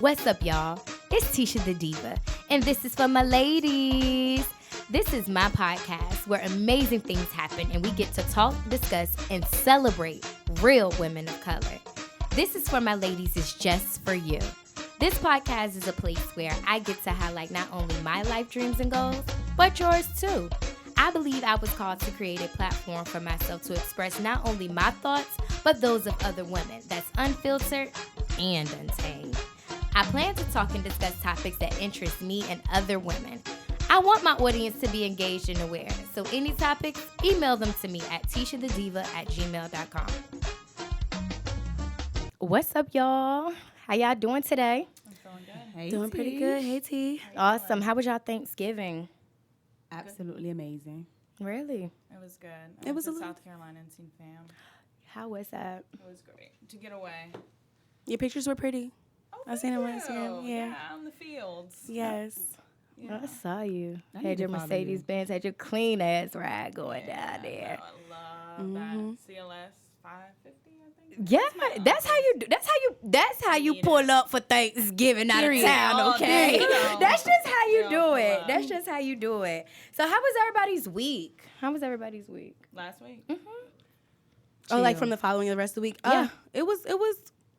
What's up, y'all? It's Tisha the Diva, and this is for my ladies. This is my podcast where amazing things happen and we get to talk, discuss, and celebrate real women of color. This is for my ladies, it's just for you. This podcast is a place where I get to highlight not only my life dreams and goals, but yours too. I believe I was called to create a platform for myself to express not only my thoughts, but those of other women that's unfiltered and untamed. I plan to talk and discuss topics that interest me and other women. I want my audience to be engaged and aware, so any topics, email them to me at tishadediva@gmail.com. What's up, y'all? How y'all doing today? I'm feeling good. Hey, Doing pretty good. Hey, T. Awesome. How was y'all Thanksgiving? Absolutely amazing. Really? It was good. It was went a to little- South Carolina and seen fam. How was that? It was great to get away. Your pictures were pretty. Oh, I seen them on thank Instagram. you. Yeah. On the fields. Yes. Yeah. I saw you. I Had need your to follow Mercedes you. Benz, had your clean ass ride going down Yeah, there. no, I love that CLS 550. I think. Yeah, my that's how you do. That's how you Need pull it. up for Thanksgiving out of Period. town. Oh, Okay, there you go. that's just how you Yeah, do pull it. up. That's just how you do it. So, how was everybody's week? How was everybody's week? Last week. Oh, like Chill. from the following of the rest of the week? Yeah. It was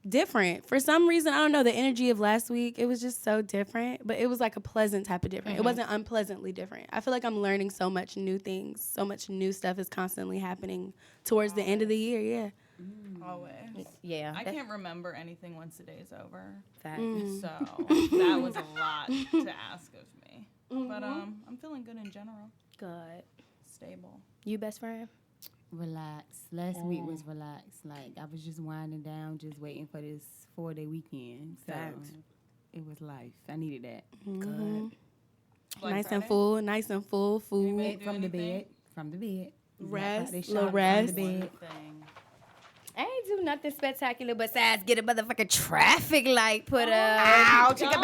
different. For some reason, I don't know, the energy of last week, it was just so different. But it was like a pleasant type of different. It wasn't unpleasantly different. I feel like I'm learning so much new things. So much new stuff is constantly happening towards the end of the year. Yeah. Always. Yeah, I that's can't remember anything once the day's over. fact. So that was a lot to ask of me. But I'm feeling good in general. Good. Stable. You best friend? Relax. Last week was relaxed. Like, I was just winding down, just waiting for this 4-day weekend. So Facts. it was life. I needed that. Good. Black Nice Friday? nice and full food. Anybody do From the anything? bed. From the bed. Rest, They little shot rest. From the bed. Thing. I ain't do nothing spectacular besides get a motherfucking traffic light put up. Ow, chicka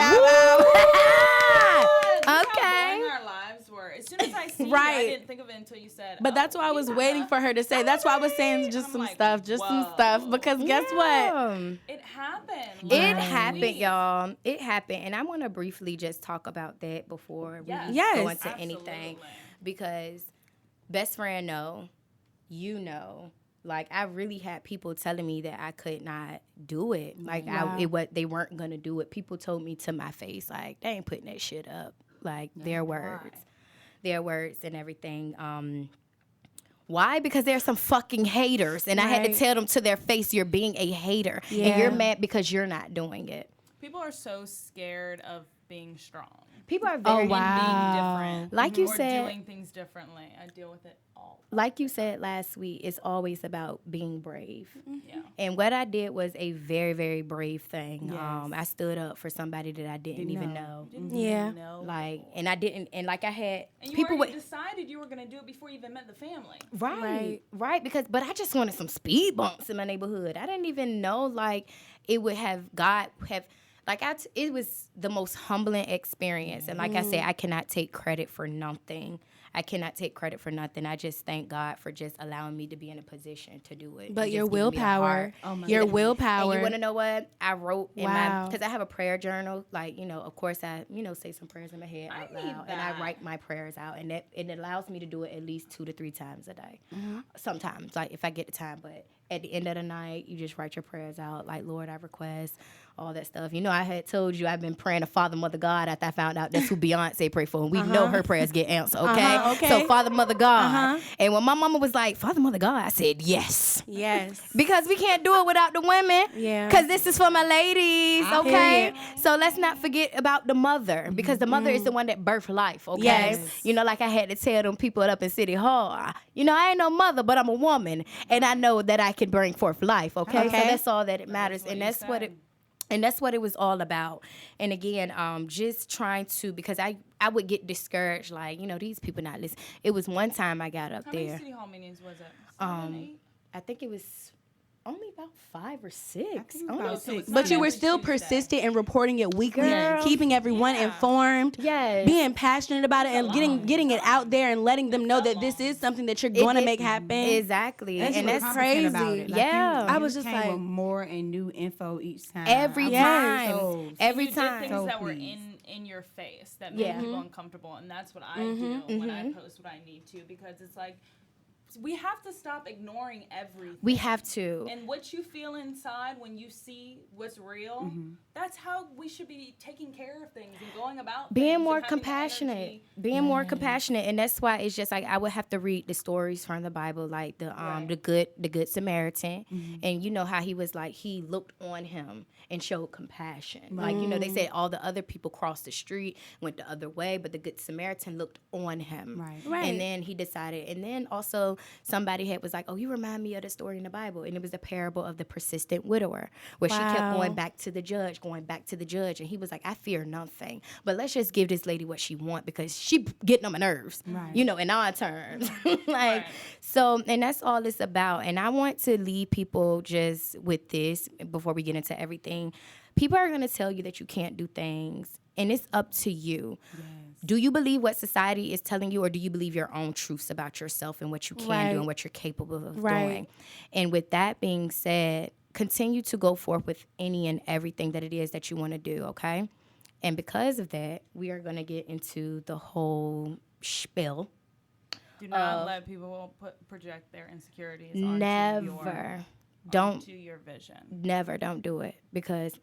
Okay. Okay. Our lives were. As soon as I see you, Right. I didn't think of it until you said. But that's why I was waiting for her to say. That's why I was saying just I'm some like, stuff. Just some whoa. stuff. Because guess what? Yeah. It happened. It Right. happened, Sweet. y'all. It happened. And I want to briefly just talk about that before we Yes. go Yes. into anything. Absolutely. Because best friend know, you know, like I really had people telling me that I could not do it. Like Wow. they weren't gonna do it. People told me to my face, like, they ain't putting that shit up. Like their words. Their words and everything. Why? Because there's some fucking haters. And I had to Right. tell them to their face, you're being a hater. And Yeah. you're mad because you're not doing it. People are so scared of being strong. People are very, And being Wow. different. Like you or said- doing things differently. I deal with it all. like you said last week, it's always about being brave. Yeah. And what I did was a very, very brave thing. Yes. I stood up for somebody that I didn't even know. Didn't Yeah. even know. Like, and I didn't, and like I had and you people already would, decided you were going to do it before you even met the family. right, because, but I just wanted some speed bumps in my neighborhood. I didn't even know, like, it would have, it was the most humbling experience. And like I said, I cannot take credit for nothing. I cannot take credit for nothing. I just thank God for just allowing me to be in a position to do it. But and your just giving me the heart. willpower, your willpower. And you want to know what? I wrote in Wow. because I have a prayer journal. Like, you know, of course I, say some prayers in my head I out need loud. And I that. write my prayers out. And it allows me to do it at least 2 to 3 times a day. Mm-hmm. Sometimes, like if I get the time. But at the end of the night, you just write your prayers out. Like, Lord, I request all that stuff. You know, I had told you I've been praying to Father, Mother, God after I found out that's who Beyonce pray for. And we know her prayers get answered, okay? Okay. So Father, Mother, God. And when my mama was like, Father, Mother, God, I said, yes. Yes. Because we can't do it without the women. Yeah. Because this is for my ladies, okay? Period. So let's not forget about the mother. Because the mother is the one that birthed life, okay? Yes. You know, like I had to tell them people up in City Hall, you know, I ain't no mother, but I'm a woman. And I know that I can bring forth life, okay? So that's all that it matters. what And you that's what said. it... And that's what it was all about. And again, just trying to, because I would get discouraged, like, you know, these people not listening. It was one time I got up How there. many City Hall meetings was it? 7, 8? I think it was only about 5 or 6. think Only about So it's 6. not But you were every still Tuesday. persistent in reporting it weekly, Girl. keeping everyone Yeah. informed, Yes. being passionate about it, It's a and long getting it time. out there and letting them It's know a that this long is something that you're It going to did- make happen. Exactly. And And you were that's competent about crazy. it. Like Yeah. you I was just came like- with more and new info each time. every I was time. so- Every You time. did things So that were pleased. in your face that made Yeah. people uncomfortable, and that's what I do when I post what I need to, because it's like we have to stop ignoring everything. We have to. And what you feel inside when you see what's real, that's how we should be taking care of things and going about Being things more and having the compassionate. energy. Being more compassionate. And that's why it's just like I would have to read the stories from the Bible, like the Right. the good Samaritan. And you know how he was like, he looked on him and showed compassion. Like, you know, they said all the other people crossed the street, went the other way, but the good Samaritan looked on him. Right. And then he decided, and then also somebody was like, oh, you remind me of the story in the Bible. And it was the parable of the persistent widower, where she kept Wow. going back to the judge. And he was like, I fear nothing. But let's just give this lady what she want, because she getting on my nerves, Right. you know, in our terms. like, Right. so, and that's all it's about. And I want to leave people just with this before we get into everything. People are going to tell you that you can't do things, and it's up to you. Do you believe what society is telling you, or do you believe your own truths about yourself and what you can Right. do and what you're capable of Right. doing? And with that being said, continue to go forth with any and everything that it is that you want to do, okay? And because of that, we are going to get into the whole spiel. Do not let people project their insecurities Never. Don't onto your vision. Never, don't do it, because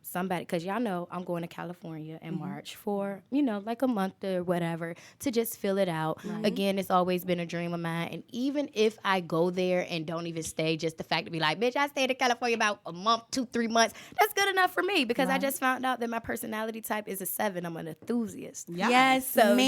somebody, because y'all know I'm going to California in March for, you know, like a month or whatever, to just fill it out. Again, it's always been a dream of mine. And even if I go there and don't even stay, just the fact to be like, bitch, I stayed in California about a month, 2-3 months, that's good enough for me, because I just found out that my personality type is a 7. I'm an enthusiast. Yes, So, ma'am.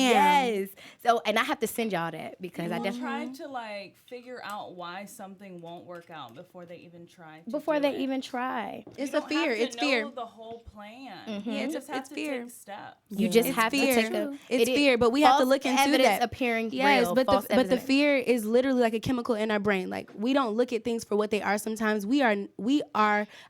yes. So, and I have to send y'all that, because I People definitely, try to like figure out why something won't work out before they even try. before do they it. even try. It's You a don't fear. have to It's fear. know the whole plan. Yeah, You it's just have to fear. take steps. You just It's have fear. to take a. It's it is fear, but we have to false look into evidence that. appearing Yes, real. but false the evidence. fear is literally like a chemical in our brain. Like, we don't look at things for what they are sometimes. We are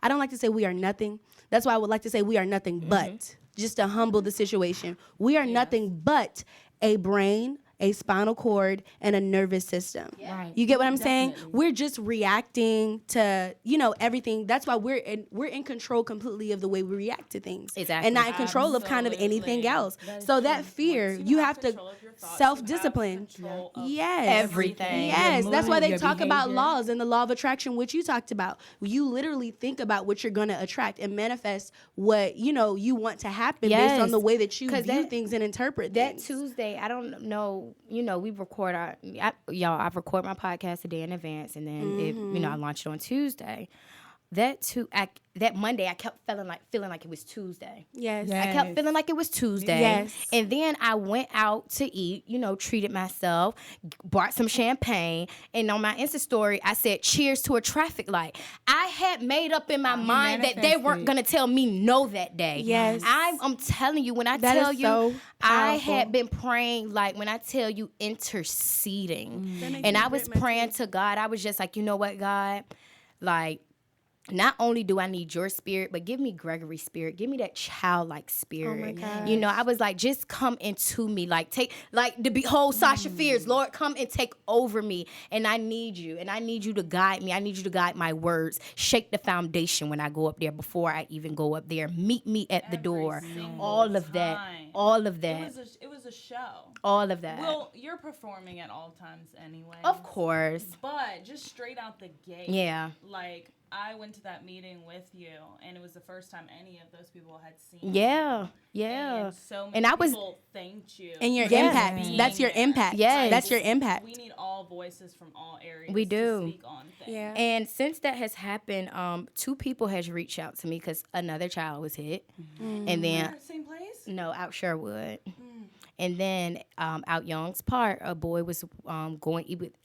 I don't like to say we are nothing. That's why I would like to say we are nothing but, just to humble the situation. We are nothing but a brain, a spinal cord, and a nervous system. Right. You get what I'm saying? Definitely. We're just reacting to, you know, everything. That's why we're in control completely of the way we react to things. Exactly. And not in control of kind of anything else. So that fear, you have to control of your thoughts, self-discipline. you have control of Yes. Everything. Yes, Your that's why mood, they your talk about behavior. laws and the law of attraction, which you talked about. You literally think about what you're going to attract and manifest what, you know, you want to happen based Yes. on the way that you 'Cause view that- things and interpret That things. Tuesday, I don't know. You know, we record I record my podcast a day in advance, and then you know, I launched it on Tuesday. That Monday, I kept feeling like it was Tuesday. Yes. Yeah. I kept feeling like it was Tuesday. Yes. And then I went out to eat, you know, treated myself, bought some champagne, and on my Insta story, I said, cheers to a traffic light. I had made up in my mind that they weren't manifested. going to tell me no that day. Yes. I'm telling you, when I That tell is you, so I powerful. had been praying, like when I tell you interceding, and I was praying to God. I was just like, you know what, God, like, not only do I need your spirit, but give me Gregory's spirit. Give me that childlike spirit. gosh. You know, I was like, just come into me. Like, take, like, the behold Sasha Fierce. Lord, come and take over me. And I need you. And I need you to guide me. I need you to guide my words. Shake the foundation when I go up there before I even go up there. Meet me at the door. single All of that. time. All of that. It was a show. All of that. Well, you're performing at all times anyway. Of course. But just straight out the gate. Yeah. Like, I went to that meeting with you, and it was the first time any of those people had seen Yeah. you. Yeah. And so many And I was- people thanked you. And your Yes. impact. Being That's your there. impact. Yes. That's your impact. We need all voices from all areas We do. to speak on things. Yeah. And since that has happened, 2 people has reached out to me because another child was hit, and then Same place? no, out Sherwood, And then out Young's part, a boy was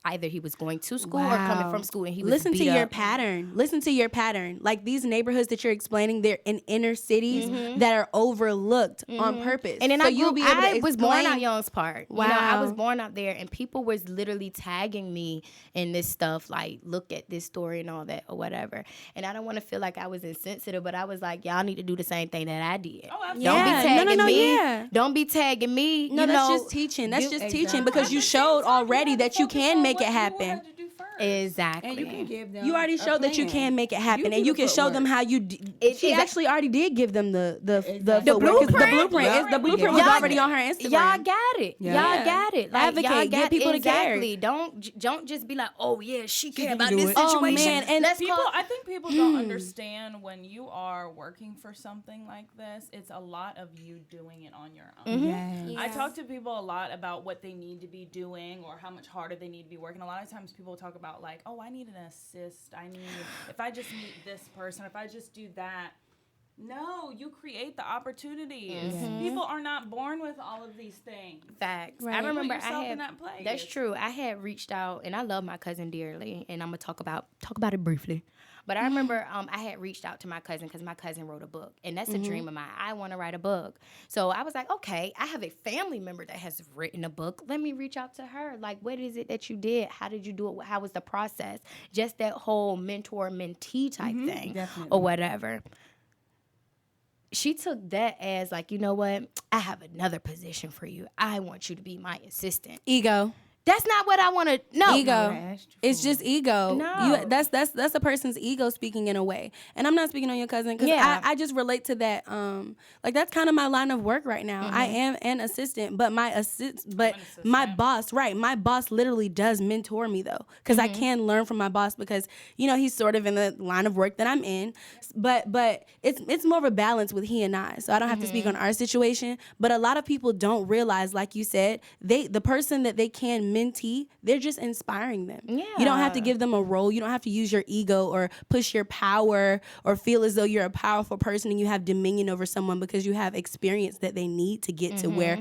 either he was going to school or coming from school, and he was Listen to beat your up. pattern. Listen to your pattern. Like these neighborhoods that you're explaining, they're in inner cities that are overlooked on purpose. And then so I you'll be able to was born explain- out Young's part. Wow. You know, I was born out there, and people was literally tagging me in this stuff, like, look at this story and all that or whatever. And I don't want to feel like I was insensitive, but I was like, y'all need to do the same thing that I did. Oh, absolutely. Don't be tagging me. Yeah. Don't be tagging me. No, you that's know, just teaching. That's just Exactly. teaching because you showed already that you can make it happen. Exactly. And you can give them. You already a showed that you plan. can make it happen, You and you give can a show them footwork. how you. She actually already did give them the Exactly. footwork, 'cause The blueprint? The blueprint was Y'all- already on her Instagram. Y'all got it. Yeah. Y'all got it. Like, Advocate. y'all Get got people to care. exactly. Don't just be like, oh yeah, she care can about do this it. Oh, situation. man, and let's People, call. I think people don't understand when you are working for something like this, it's a lot of you doing it on your own. Yes. I talk to people a lot about what they need to be doing or how much harder they need to be working. A lot of times people talk about like, oh, I need an assist. If I just meet this person, if I just do that. No, you create the opportunities. People are not born with all of these things. Facts. Right. I remember Put yourself I had. in that place. That's true. I had reached out, and I love my cousin dearly, and I'm gonna talk about it briefly. But I remember I had reached out to my cousin because my cousin wrote a book, and that's a dream of mine. I want to write a book. So I was like, okay, I have a family member that has written a book. Let me reach out to her. Like, what is it that you did? How did you do it? How was the process? Just that whole mentor-mentee type thing Definitely. or whatever. She took that as like, you know what? I have another position for you. I want you to be my assistant. Ego. That's not what I want to know. Ego. It's just ego. No. That's a person's ego speaking in a way. And I'm not speaking on your cousin because Yeah. I just relate to that. Like that's kind of my line of work right now. I am an assistant, but my my boss, right? My boss literally does mentor me though, because I can learn from my boss because he's sort of in the line of work that I'm in. But it's more of a balance with he and I. So I don't have to speak on our situation. But a lot of people don't realize, like you said, the person that they can mentee, they're just inspiring them. Yeah. You don't have to give them a role. You don't have to use your ego or push your power or feel as though you're a powerful person and you have dominion over someone because you have experience that they need to get to where,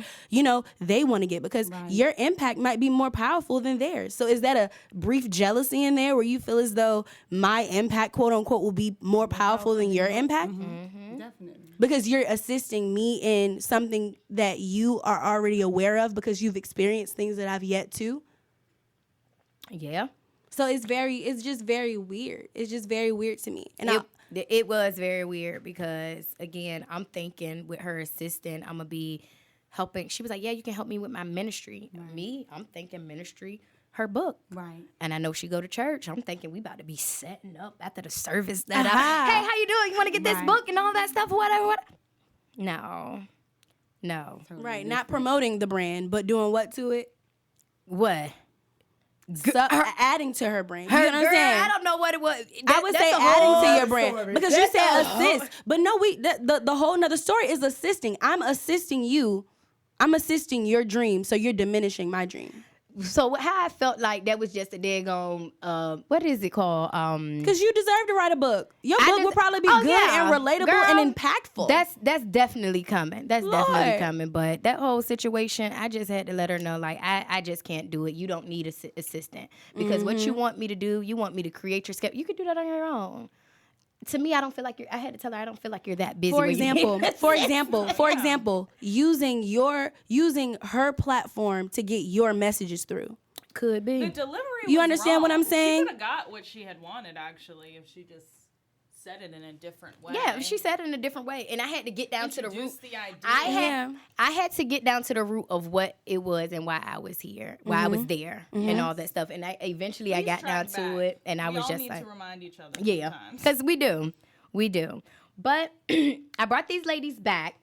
they want to get because your impact might be more powerful than theirs. So is that a brief jealousy in there where you feel as though my impact, quote unquote, will be more powerful than your impact? Definitely. Because you're assisting me in something that you are already aware of because you've experienced things that I've yet to. Yeah. So it's just very weird. It's just very weird to me. And It was very weird because, again, I'm thinking with her assistant, I'm going to be helping. She was like, yeah, you can help me with my ministry. Me, I'm thinking ministry, her book. Right. And I know she go to church. I'm thinking we about to be setting up after the service. Hey, Aha. how you doing? You want to get this Right. book and all that stuff or whatever? No. right, not promoting the brand, but doing what to it? What? Adding to her brand. Her You know what I'm girl, saying? I don't know what it was. I would That's say a adding whole to your other brand story. because you said assist, but no, the whole nother story is assisting. I'm assisting you. I'm assisting your dream, so you're diminishing my dream. So how I felt like that was just a daggone, what is it called? Because you deserve to write a book. Your book will probably be Oh, good yeah. and relatable Girl, and impactful. That's definitely coming. That's Lord. definitely coming. But that whole situation, I just had to let her know, like, I just can't do it. You don't need an assistant. Because what you want me to do, you want me to create your sketch. You could do that on your own. To me, I don't feel like I had to tell her, I don't feel like you're that busy. For where you example, need for example, using her platform to get your messages through. Could be. The delivery You was understand what wrong. I'm saying? She could have got what she had wanted, actually, if she just said it in a different way. Yeah, she said it in a different way, and I had to get down to the root. Introduce the idea. I had to get down to the root of what it was and why I was here, why I was there, and all that stuff. And I eventually I got down to it, and I we was all just need like, to remind each other. yeah, sometimes. because we do. But I brought these ladies back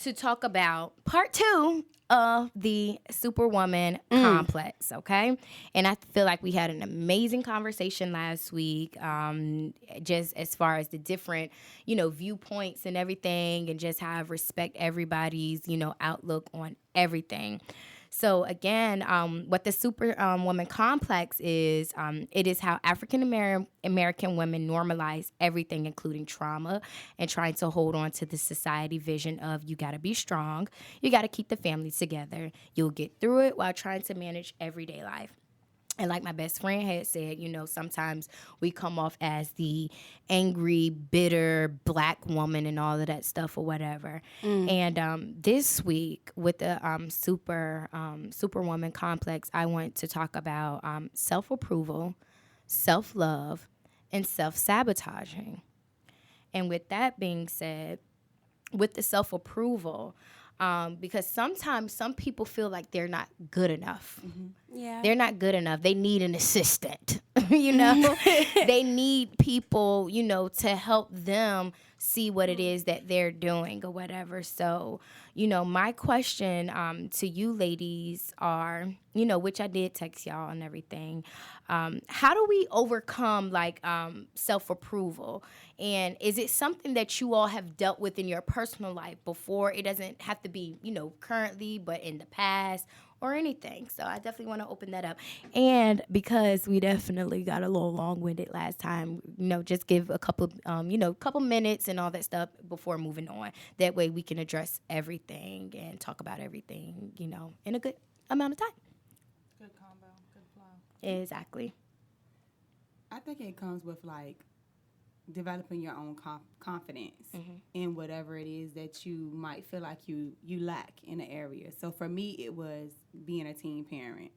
to talk about part 2 of the Superwoman Complex, okay? And I feel like we had an amazing conversation last week, just as far as the different, viewpoints and everything, and just how I respect everybody's, outlook on everything. So again, what the Superwoman Complex is, it is how African American women normalize everything, including trauma, and trying to hold on to the society vision of you got to be strong, you got to keep the family together, you'll get through it while trying to manage everyday life. And like my best friend had said, sometimes we come off as the angry, bitter black woman and all of that stuff or whatever. And this week with the Superwoman Complex, I want to talk about self-approval, self-love, and self-sabotaging. And with that being said, with the self-approval, because sometimes some people feel like they're not good enough. Yeah. They're not good enough. They need an assistant, They need people, to help them see what it is that they're doing or whatever. So, my question to you ladies are, which I did text y'all and everything. How do we overcome self-approval? And is it something that you all have dealt with in your personal life before? It doesn't have to be, currently, but in the past or anything. So I definitely want to open that up. And because we definitely got a little long-winded last time, just give a couple, couple minutes and all that stuff before moving on. That way we can address everything and talk about everything, in a good amount of time. Good combo, good flow. Exactly. I think it comes with developing your own confidence in whatever it is that you might feel like you lack in an area. So for me, it was being a teen parent.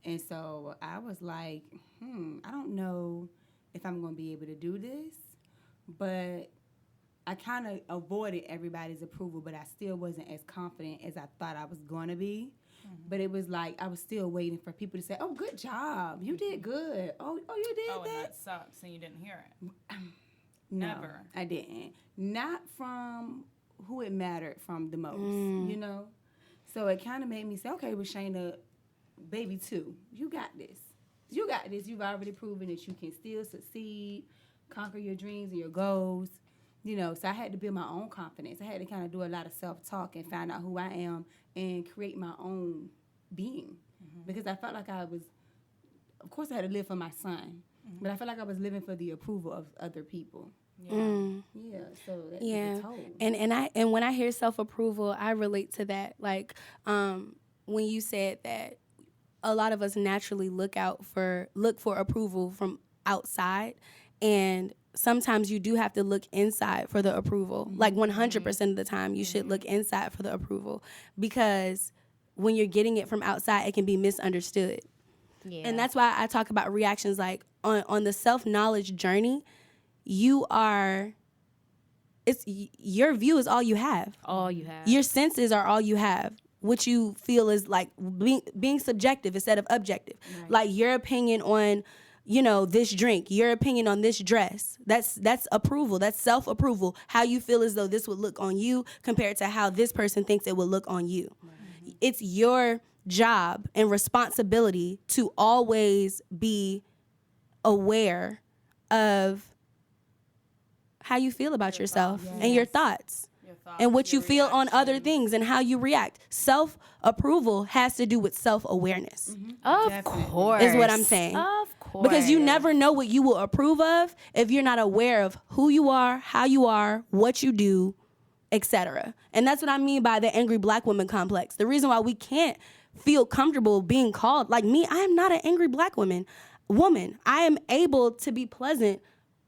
And so I was like, I don't know if I'm going to be able to do this, but I kind of avoided everybody's approval, but I still wasn't as confident as I thought I was going to be. But it was like I was still waiting for people to say, "Oh, good job, you did good. Oh, you did Oh, that." and that sucks, and you didn't hear it. No, Never. I didn't. Not from who it mattered from the most, So it kind of made me say, "Okay, well, Shana, baby, too, you got this. You got this. You've already proven that you can still succeed, conquer your dreams and your goals." So I had to build my own confidence. I had to kind of do a lot of self-talk and find out who I am and create my own being. Because I felt like of course I had to live for my son, but I felt like I was living for the approval of other people. Yeah, so that took a toll. And when I hear self-approval, I relate to that. Like when you said that a lot of us naturally look for approval from outside, and sometimes you do have to look inside for the approval. Like 100% of the time, you should look inside for the approval, because when you're getting it from outside, it can be misunderstood. Yeah. And that's why I talk about reactions. Like on the self-knowledge journey, your view is all you have. All you have. Your senses are all you have. What you feel is like being subjective instead of objective. Right. Like your opinion on this drink, your opinion on this dress, that's approval. That's self-approval. How you feel as though this would look on you compared to how this person thinks it would look on you. Right. It's your job and responsibility to always be aware of how you feel about yourself and your thoughts. And what you feel on other things and how you react. Self-approval has to do with self-awareness. Of course. Is what I'm saying. Of course. Because you never know what you will approve of if you're not aware of who you are, how you are, what you do, etc. And that's what I mean by the angry black woman complex. The reason why we can't feel comfortable being called, like me, I am not an angry black woman. I am able to be pleasant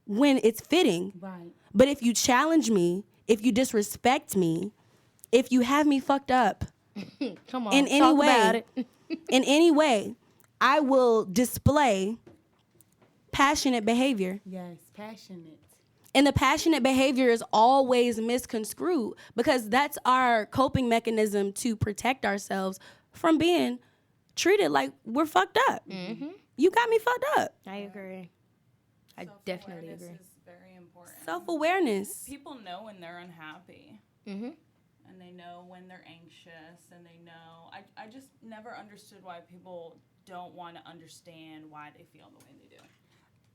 when it's fitting. Right. But if you challenge me, if you disrespect me, if you have me fucked up, come on, in any way, in any way, I will display passionate behavior. Yes, passionate. And the passionate behavior is always misconstrued because that's our coping mechanism to protect ourselves from being treated like we're fucked up. You got me fucked up. I agree. I definitely agree. Is very important. Self-awareness. People know when they're unhappy. And they know when they're anxious, and they know. I just never understood why people don't want to understand why they feel the way they do.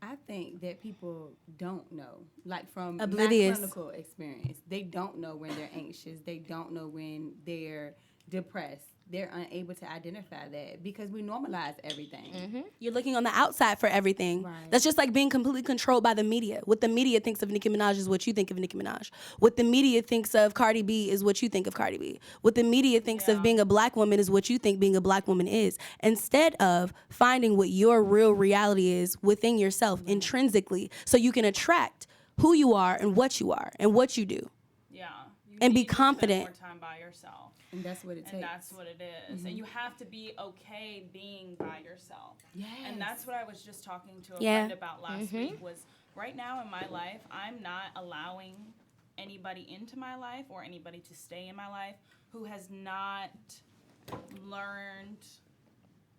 I think that people don't know, like from oblivious. My clinical experience. They don't know when they're anxious. They don't know when they're depressed. they're unable to identify that because we normalize everything. You're looking on the outside for everything. Right. That's just like being completely controlled by the media. What the media thinks of Nicki Minaj is what you think of Nicki Minaj. What the media thinks of Cardi B is what you think of Cardi B. What the media thinks of being a black woman is what you think being a black woman is. Instead of finding what your real reality is within yourself intrinsically, so you can attract who you are and what you do. Yeah. You And be need to confident. spend more time by yourself. And that's what it takes. And that's what it is. And you have to be okay being by yourself. Yes. And that's what I was just talking to a Yeah. friend about last week was right now in my life, I'm not allowing anybody into my life or anybody to stay in my life who has not learned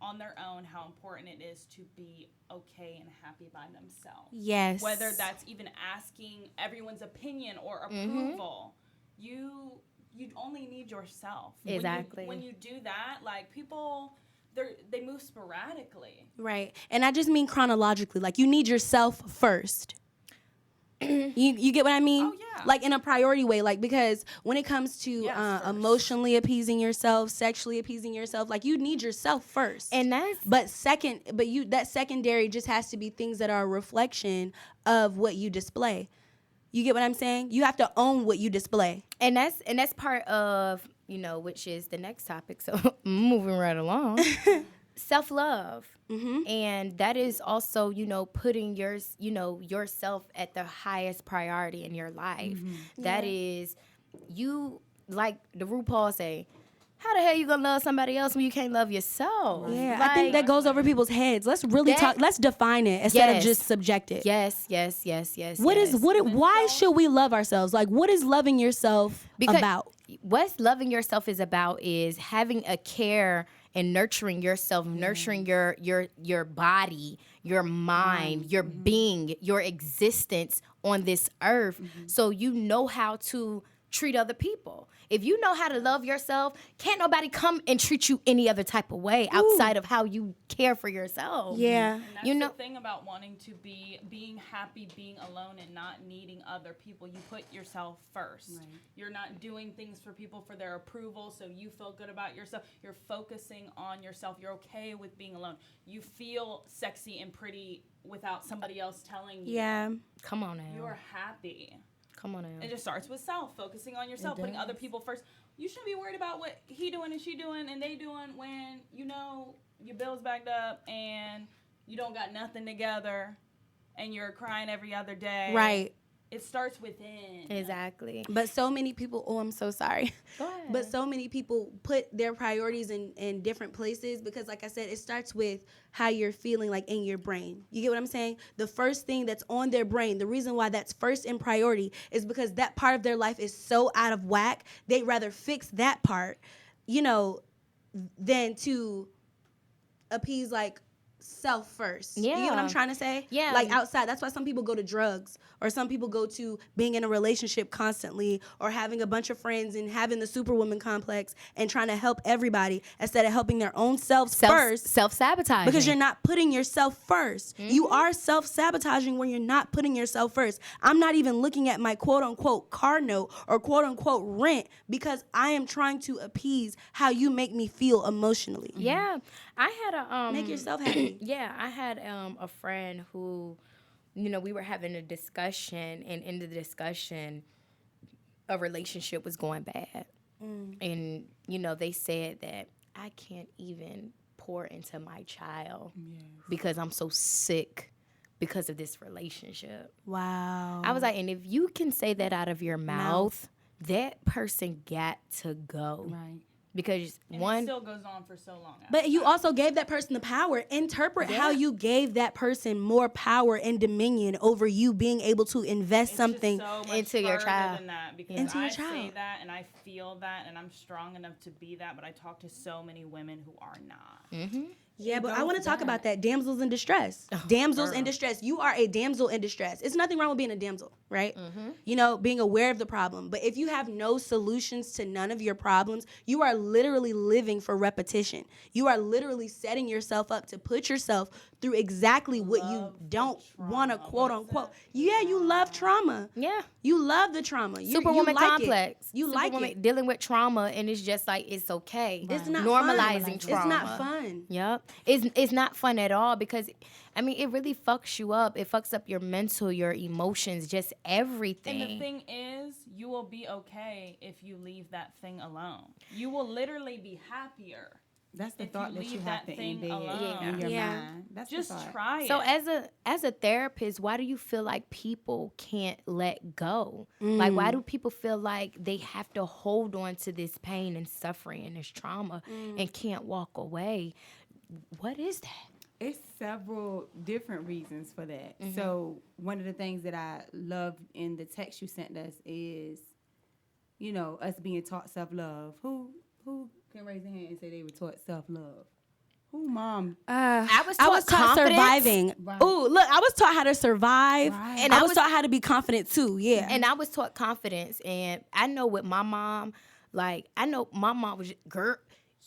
on their own how important it is to be okay and happy by themselves. Yes. Whether that's even asking everyone's opinion or approval. You only need yourself. Exactly. When you do that, like people, they move sporadically. Right. And I just mean chronologically. Like you need yourself first. You get what I mean? Oh, yeah. Like in a priority way. Like because when it comes to Yes, first. emotionally appeasing yourself, sexually appeasing yourself, like you need yourself first. And that's But that secondary just has to be things that are a reflection of what you display. You get what I'm saying? You have to own what you display. and that's part of, which is the next topic. So moving right along. Self-love. And that is also, putting yourself at the highest priority in your life. That is you, like the RuPaul say, how the hell you gonna love somebody else when you can't love yourself? Yeah, I think that goes over people's heads. Let's really talk. Let's define it instead of just subjective. Yes. Why should we love ourselves? Like, what is loving yourself about? What's loving yourself is about is having a care and nurturing yourself, nurturing your body, your mind, your being, your existence on this earth, so you know how to treat other people. If you know how to love yourself, can't nobody come and treat you any other type of way outside of how you care for yourself. Yeah. And that's the thing about wanting to being happy, being alone, and not needing other people. You put yourself first. Right. You're not doing things for people for their approval, so you feel good about yourself. You're focusing on yourself. You're okay with being alone. You feel sexy and pretty without somebody else telling you. Yeah. Come on now. You're happy. Come on now. It just starts with self, focusing on yourself, putting other people first. You shouldn't be worried about what he doing and she doing and they doing when your bill's backed up and you don't got nothing together and you're crying every other day. Right. It starts within. Exactly. But so many people, I'm so sorry. Go ahead. But so many people put their priorities in different places because, like I said, it starts with how you're feeling, like in your brain. You get what I'm saying? The first thing that's on their brain, the reason why that's first in priority is because that part of their life is so out of whack, they'd rather fix that part, than to appease, like, self first. Yeah. You get what I'm trying to say? Yeah. Like outside. That's why some people go to drugs or some people go to being in a relationship constantly or having a bunch of friends and having the Superwoman complex and trying to help everybody instead of helping their own selves first. Self-sabotaging. Because you're not putting yourself first. You are self-sabotaging when you're not putting yourself first. I'm not even looking at my quote-unquote car note or quote-unquote rent because I am trying to appease how you make me feel emotionally. Yeah. I had a Make yourself happy. Yeah, I had a friend who, we were having a discussion, and in the discussion, a relationship was going bad. And, they said that I can't even pour into my child because I'm so sick because of this relationship. Wow. I was like, and if you can say that out of your mouth, that person got to go. Right. Because And one, it still goes on for so long. But you also gave that person the power. Interpret how you gave that person more power and dominion over you being able to invest It's something just so much into your further child. than that because Into your I say child. that and I feel that and I'm strong enough to be that, but I talk to so many women who are not. Yeah, It but I goes want to talk back. about that. Damsels in distress. Damsels in distress. You are a damsel in distress. It's nothing wrong with being a damsel, right? You know, being aware of the problem. But if you have no solutions to none of your problems, you are literally living for repetition. You are literally setting yourself up to put yourself through exactly what you don't want to, quote unquote. Yeah, you love trauma. Yeah. You love the trauma. You Superwoman like Complex. You like Superwoman, it. dealing with trauma, and it's just like it's okay. It's not normalizing fun. trauma. It's not fun. Yep. It's not fun at all because I mean it really fucks you up. It fucks up your mental, your emotions, just everything. And the thing is, you will be okay if you leave that thing alone. You will literally be happier. That's the if thought you that you leave have that to thing embed alone. in your Yeah. mind. That's Just the thought. try it. So as a therapist, why do you feel like people can't let go? Like why do people feel like they have to hold on to this pain and suffering and this trauma and can't walk away? What is that? It's several different reasons for that. So one of the things that I love in the text you sent us is, you know, us being taught self-love. Who can raise their hand and say they were taught self-love? Who, mom? I was taught confidence. surviving. Right. Ooh, look, I was taught how to survive, Right. and I was taught how to be confident too. Yeah, And I was taught confidence. And I know with my mom, like, I know my mom was, girl,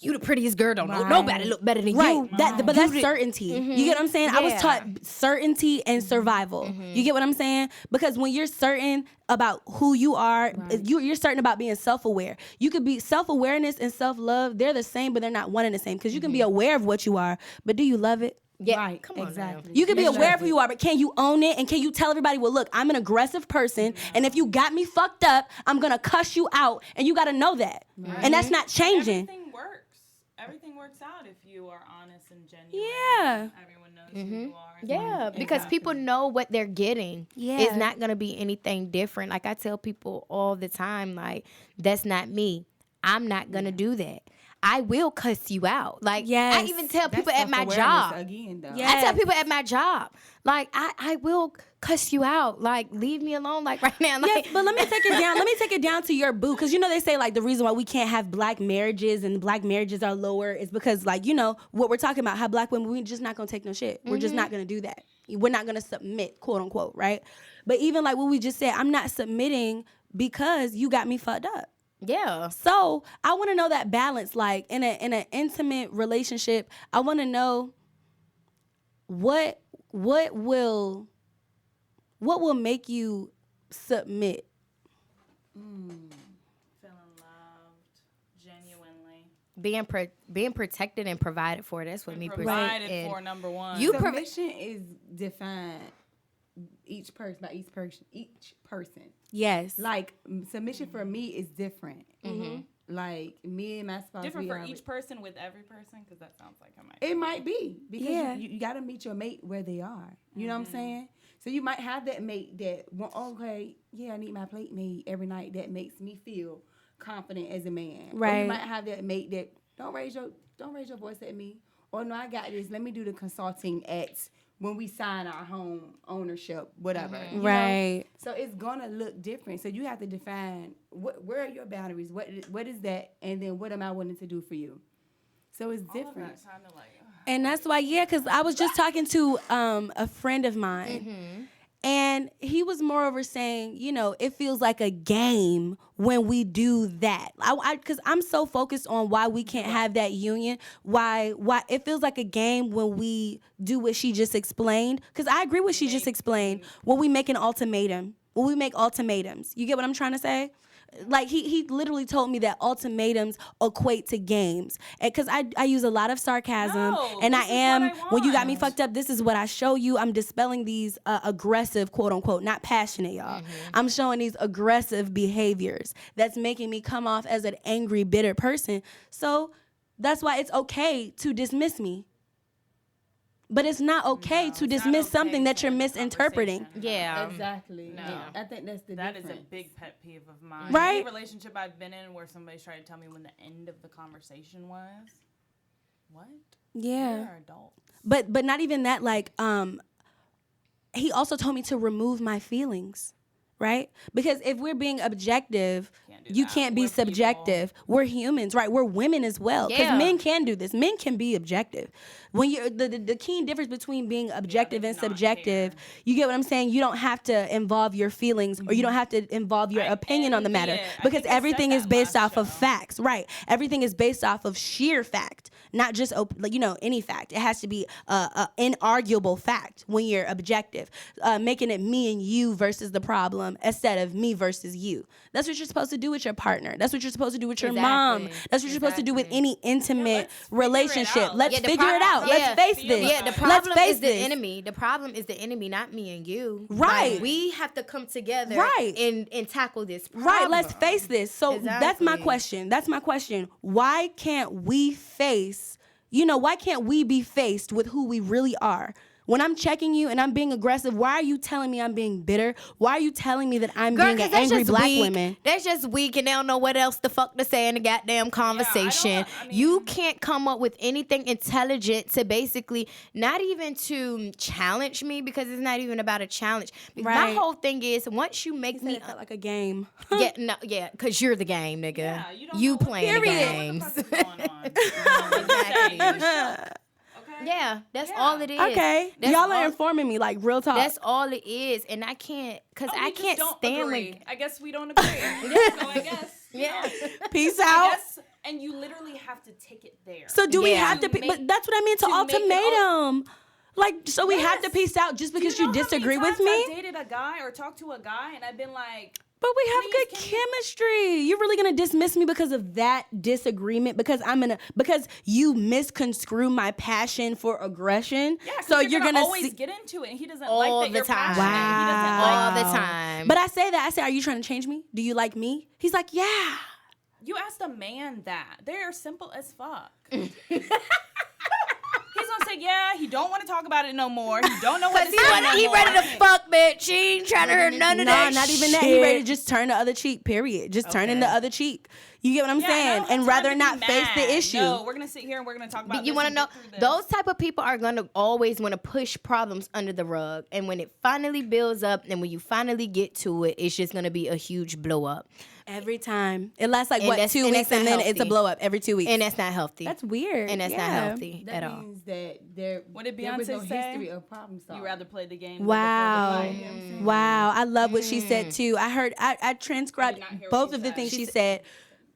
you the prettiest girl. Don't know Right. nobody look better than right. you. But that's certainty. You get what I'm saying? I was Yeah. taught certainty and survival. You get what I'm saying? Because when you're certain about who you are, you're certain about being self-aware. You could be self-awareness and self-love. They're the same, but they're not one and the same. Because you can be aware of what you are, but do you love it? Yeah, Right. come on now. Exactly. You can be Yes, aware sir. of who you are, but can you own it? And can you tell everybody, well, look, I'm an aggressive person, and if you got me fucked up, I'm going to cuss you out, and you got to know that. And that's not changing. Everything works. Everything works out if you are honest and genuine. Yeah. Everyone knows who you are. Yeah, because people know what they're getting. Yeah. It's not going to be anything different. Like I tell people all the time, like, that's not me. I'm not going to do that. I will cuss you out. Like, Yes. I even tell people That's at my self-awareness job. again, though. Yeah. I tell people at my job, like, I will cuss you out. Like, leave me alone, like, right now. Like, Yes, but let me take it down. Let me take it down to your boo, because you know they say like the reason why we can't have black marriages and black marriages are lower is because like you know what we're talking about. How black women we just not gonna take no shit. We're just not gonna do that. We're not gonna submit, quote unquote, right? But even like what we just said, I'm not submitting because you got me fucked up. yeah. So I want to know that balance, like in an intimate relationship. I want to know what will make you submit. Feeling loved, genuinely. Being protected and provided for. That's what me Provided and for, number one. You Submission is defined each person. Yes, Like submission for me is different. Like me and my spouse, different we for are- each person with every person? Because that sounds like I might. It might be because Yeah. you got to meet your mate where they are. You know what I'm saying? So you might have that mate that, well, okay, yeah, I need my plate made every night. That makes me feel confident as a man. Or Right. you might have that mate that don't raise your voice at me. Or no, I got this. Let me do the consulting at when we sign our home ownership, whatever. you know? right. So it's gonna look different. So you have to define where are your boundaries, what is that, and then what am I willing to do for you. So it's All of different. that sounded like. And that's why, yeah, because I was just talking to a friend of mine, and he was moreover saying, you know, it feels like a game when we do that. Because I'm so focused on why we can't have that union, why it feels like a game when we do what she just explained. Because I agree with what she just explained. When we make an ultimatum, when we make ultimatums, you get what I'm trying to say? Like he literally told me that ultimatums equate to games, because I use a lot of sarcasm, No, and this is what I when you got me want. fucked up, this is what I show you. I'm dispelling these aggressive, quote unquote, not passionate, y'all. I'm showing these aggressive behaviors that's making me come off as an angry, bitter person. So that's why it's okay to dismiss me. But it's not okay No, to it's not dismiss okay something that to you're end the misinterpreting. conversation. Yeah. Exactly. No. Yeah. I think that's the That difference. is a big pet peeve of mine. Right? Any relationship I've been in where somebody's tried to tell me when the end of the conversation was. What? Yeah. We're adults. But not even that, like, he also told me to remove my feelings, right? Because if we're being objective, Can't do You that. can't be We're people. subjective. We're humans, right? We're women as well. Because Yeah. men can do this. Men can be objective. When you're the key difference between being objective and do not subjective, care. you get what I'm saying? You don't have to involve your feelings or you don't have to involve your I opinion on the envy matter it. I because think I said everything is that based last off of show. facts, right? Everything is based off of sheer fact, not just any fact. It has to be a inarguable fact when you're objective, making it me and you versus the problem instead of me versus you. That's what you're supposed to do with your partner. That's what you're supposed to do with your mom. Exactly. That's what you're supposed to do with Exactly. any intimate let's figure it relationship. out. Let's Yeah, the figure it problem- out. yeah. Let's face Feel this. Yeah, the Let's problem face is the this. enemy. The problem is the enemy, not me and you. Right. Like, we have to come together Right. and tackle this problem. Right, let's face this. So that's my Exactly. question. That's my question. Why can't we why can't we be faced with who we really are? When I'm checking you and I'm being aggressive, why are you telling me I'm being bitter? Why are you telling me that I'm Girl, being 'cause an that's angry just black weak. woman? That's just weak, and they don't know what else the fuck to say in the goddamn conversation. You can't come up with anything intelligent to basically, not even to challenge me, because it's not even about a challenge. My Right. whole thing is, once you make me, It felt like a game. because you're the game, nigga. Yeah, you don't know you what- playing the Period. games. What the fuck is going on? Exactly. Yeah, that's Yeah. all it is. Okay. That's Y'all are all- informing me like real talk. That's all it is, and I can't, because Oh, I we just can't don't stand agree. when. I guess we don't agree. So I guess. Yeah. Peace I out. guess, and you literally have to take it there. So do we Yeah. have to To but make- that's what I mean to to make an ultimatum. Like, so we have to Yes. peace out just because Do you know how many disagree with times me? I've dated a guy or talked to a guy and I've been like, But we have Please, good can you- chemistry. You're really gonna dismiss me because of that disagreement? Because because you misconstrue my passion for aggression. yeah, 'cause so you're gonna always see. get into it, and he doesn't All like that the you're time. passionate. He doesn't All like the time. But I say, are you trying to change me? Do you like me? He's like, yeah. You asked a man that. They are simple as fuck. He's gonna say, yeah, he don't want to talk about it no more. He don't know what to say. He no ready more. to fuck, bitch. He ain't trying to hear none of No, that. not even that. He ready to just turn the other cheek, period. Just turning the other cheek. You get what I'm Yeah, I saying? don't have And time rather to be not face the mad. issue. No, we're gonna sit here and we're gonna talk about. You this want to and know, get through this. those type of people are going to always want to push problems under the rug. And when it finally builds up and when you finally get to it, it's just going to be a huge blow up. Every time. It lasts like, And what, that's- 2 and weeks, that's and not then it's a healthy. blow up every 2 weeks. And that's not healthy. That's weird. And that's not Yeah. healthy That at all. means that there What did there was no Beyonce say? history of problem solving. You rather play the game. Wow. Than before the fight, you know what I'm saying? Wow. I love what she said too. I heard, I transcribed not hear what both you of the said. things she said.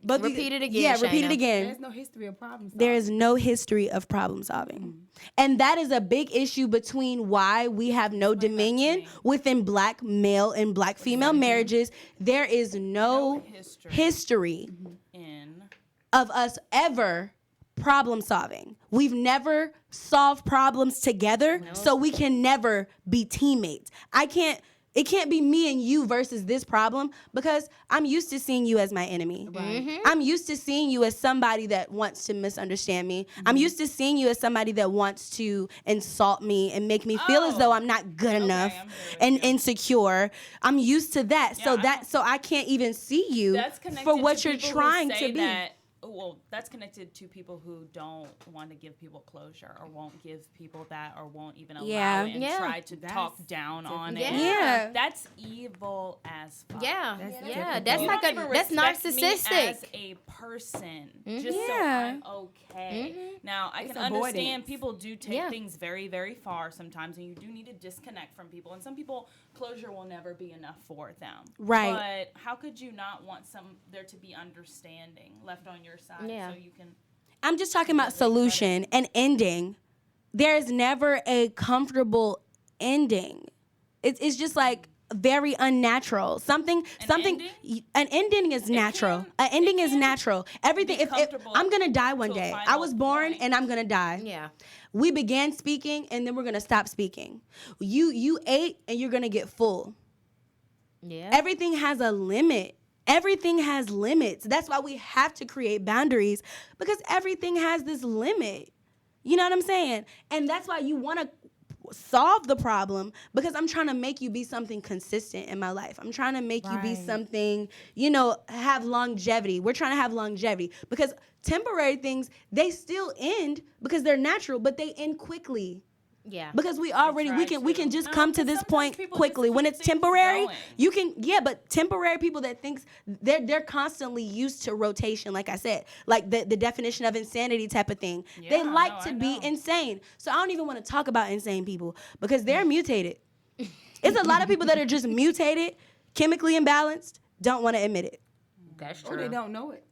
Repeat it again, Yeah, repeat it Shana. again. There's no history of problem solving. There is no history of problem solving. And that is a big issue between why we have no dominion within black male and black female marriages. There is no history In of us ever problem solving. We've never solved problems together, so we can never be teammates. It can't be me and you versus this problem because I'm used to seeing you as my enemy. I'm used to seeing you as somebody that wants to misunderstand me. I'm used to seeing you as somebody that wants to insult me and make me feel as though I'm not good enough I'm there with and you. insecure. I'm used to that. Yeah, So I can't even see you that's connected for what to you're people who trying say to be. that- well, that's connected to people who don't want to give people closure or won't give people that or won't even allow Yeah. it and Yeah. try to talk down on it. Yeah. That's evil as fuck. Yeah, That's yeah, difficult. that's You like don't even that's respect me narcissistic. as a person, just Yeah. so I'm okay. Now I can understand avoidance. people do take Yeah. things very, very far sometimes, and you do need to disconnect from people. And some people, closure will never be enough for them. Right. But how could you not want there to be understanding left on your side Yeah. so you can? I'm just talking about solution and ending. There's never a comfortable ending. It's just like very unnatural. An ending is natural. An ending is natural. Everything. be If comfortable I'm gonna die one to a day, I final was born point. and I'm gonna die. Yeah. We began speaking and then we're gonna stop speaking. You ate and you're gonna get full. Yeah. Everything has a limit. Everything has limits. That's why we have to create boundaries because everything has this limit. You know what I'm saying? And that's why you want to solve the problem because I'm trying to make you be something consistent in my life. I'm trying to make you be something, have longevity. We're trying to have longevity because temporary things, they still end because they're natural, but they end quickly. Yeah. Because we can just No, come to but this sometimes point people quickly. just When keep it's things temporary, going. but temporary people that thinks they're constantly used to rotation, like I said, like the definition of insanity type of thing. They Yeah, like no, to I be know. insane. So I don't even want to talk about insane people because they're mutated. It's a lot of people that are just mutated, chemically imbalanced, don't want to admit it. That's Or they don't know it.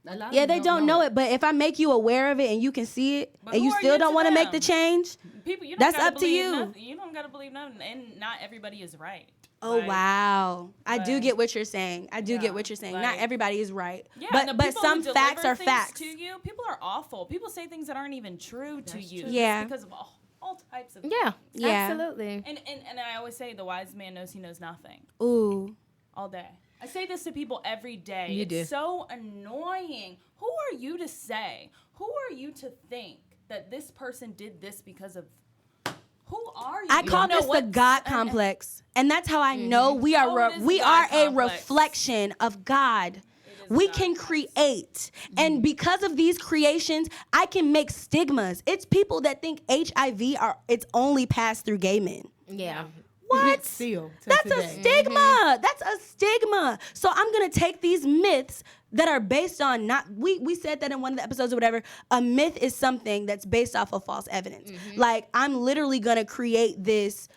A lot of Yeah, them they don't know it, but if I make you aware of it and you can see it, But and who you are still you don't to want to make the them? change, People, you don't that's gotta up to believe you. Nothing. You don't gotta believe nothing, and not everybody is right. oh Like, wow, I do like- get what you're saying. I do Yeah, get what you're saying. Not like- everybody is right, Yeah, and the but people some who facts deliver are things facts. to you. People are awful. People say things that aren't even true to you. true. Yeah. Just because of all types of Yeah. things. Yeah. Absolutely. And I always say the wise man knows he knows nothing Ooh, all day. I say this to people every day. You It's do. so annoying. Who are you to say? Who are you to think that this person did this because of? Who are you? I You call don't know this the what- God complex, and that's how I know we are. Oh, it is We the God are a complex. reflection of God. is We God can complex. create, and because of these creations, I can make stigmas. It's people that think HIV it's only passed through gay men. Yeah. What? Still, to That's today. a stigma. That's a stigma. So I'm gonna take these myths that are based on not we said that in one of the episodes or whatever. A myth is something that's based off of false evidence. Like I'm literally gonna create this,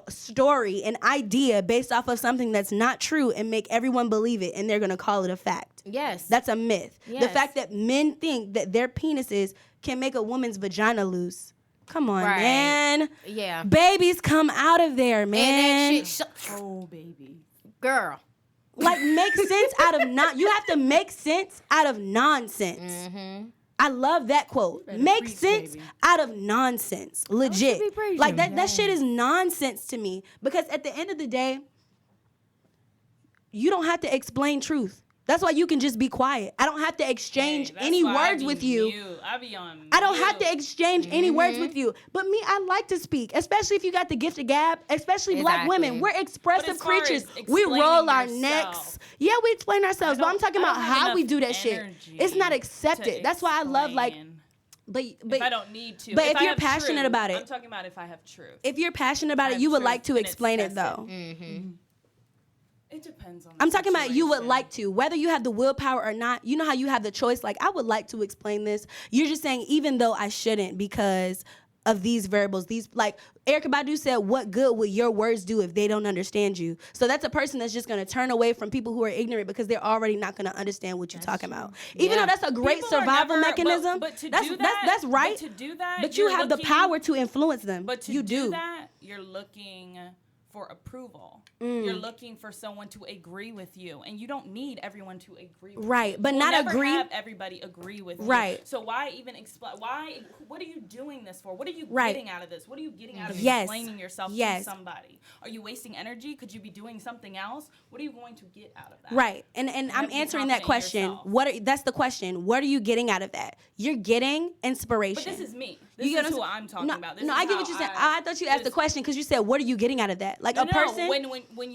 story, an idea based off of something that's not true and make everyone believe it, and they're gonna call it a fact. Yes. That's a myth. The Yes. fact that men think that their penises can make a woman's vagina loose. Come on, Right. man. Yeah. Babies come out of there, man. And that shit, Oh, baby. girl. Like make sense out of you have to make sense out of nonsense. I love that quote. better Make preach, sense baby. out of nonsense. Legit. be preaching. Like that shit is nonsense to me because at the end of the day, you don't have to explain truth. That's why you can just be quiet. I don't have to exchange Hey, that's any why I words be with you. mute. I be on. I don't have mute. to exchange any words with you. But me, I like to speak, especially if you got the gift of gab, especially black Exactly. women. We're expressive as far as creatures. We explaining roll our yourself, necks. Yeah, we explain ourselves, but I'm talking I about don't have how we enough do that shit. energy It's not to accepted. That's why I love explain. but If I don't need to. but if I you're have passionate truth, about it. I'm talking about if I have truth. if you're passionate about I it, have you would truth, like to and it's explain it tested. though. It depends on. I'm talking about you would situation. like to, whether you have the willpower or not. You know how you have the choice. Like I would like to explain this. You're just saying even though I shouldn't because of these variables. These like Erykah Badu said, "What good would your words do if they don't understand you?" So that's a person that's just gonna turn away from people who are ignorant because they're already not gonna understand what you're talking about. Even though that's a great People are survival never- mechanism. But to that's do that, that's right. But to do that, But you you're have the looking- power to influence them. But to you do that, you're looking for approval. You're looking for someone to agree with you, and you don't need everyone to agree with Right, you. but You'll not never agree- have everybody agree with you. Right. So why even explain? What are you doing this for? What are you Right. getting out of this? What are you getting out of Yes. explaining yourself Yes. to somebody? Are you wasting energy? Could you be doing something else? What are you going to get out of that? Right. And have I'm to be answering that confident in question. yourself. That's the question. What are you getting out of that? You're getting inspiration. But this is me. This You get is what who I'm I'm talking no, about. This no, is I get how what you're saying. I thought you asked the this- question because you said, "What are you getting out of that?" Like a person. When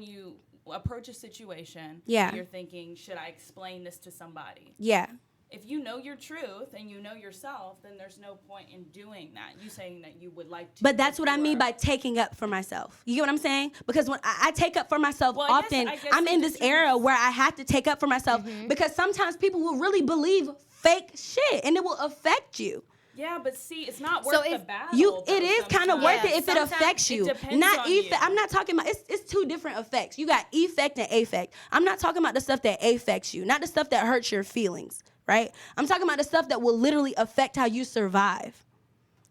you approach a situation, Yeah. you're thinking, should I explain this to somebody? Yeah. If you know your truth and you know yourself, then there's no point in doing that. You saying that you would like to. But that's what I you mean are- by taking up for myself. You get what I'm saying? Because when I take up for myself Well, I often, guess I'm in the this era where I have to take up for myself because sometimes people will really believe fake shit and it will affect you. Yeah, but see, it's not So worth the if battle. It is kind of worth it if it Sometimes affects you. depends Not on effect. you. I'm not talking about it's two different effects. You got effect and affect. I'm not talking about the stuff that affects you, not the stuff that hurts your feelings, right? I'm talking about the stuff that will literally affect how you survive.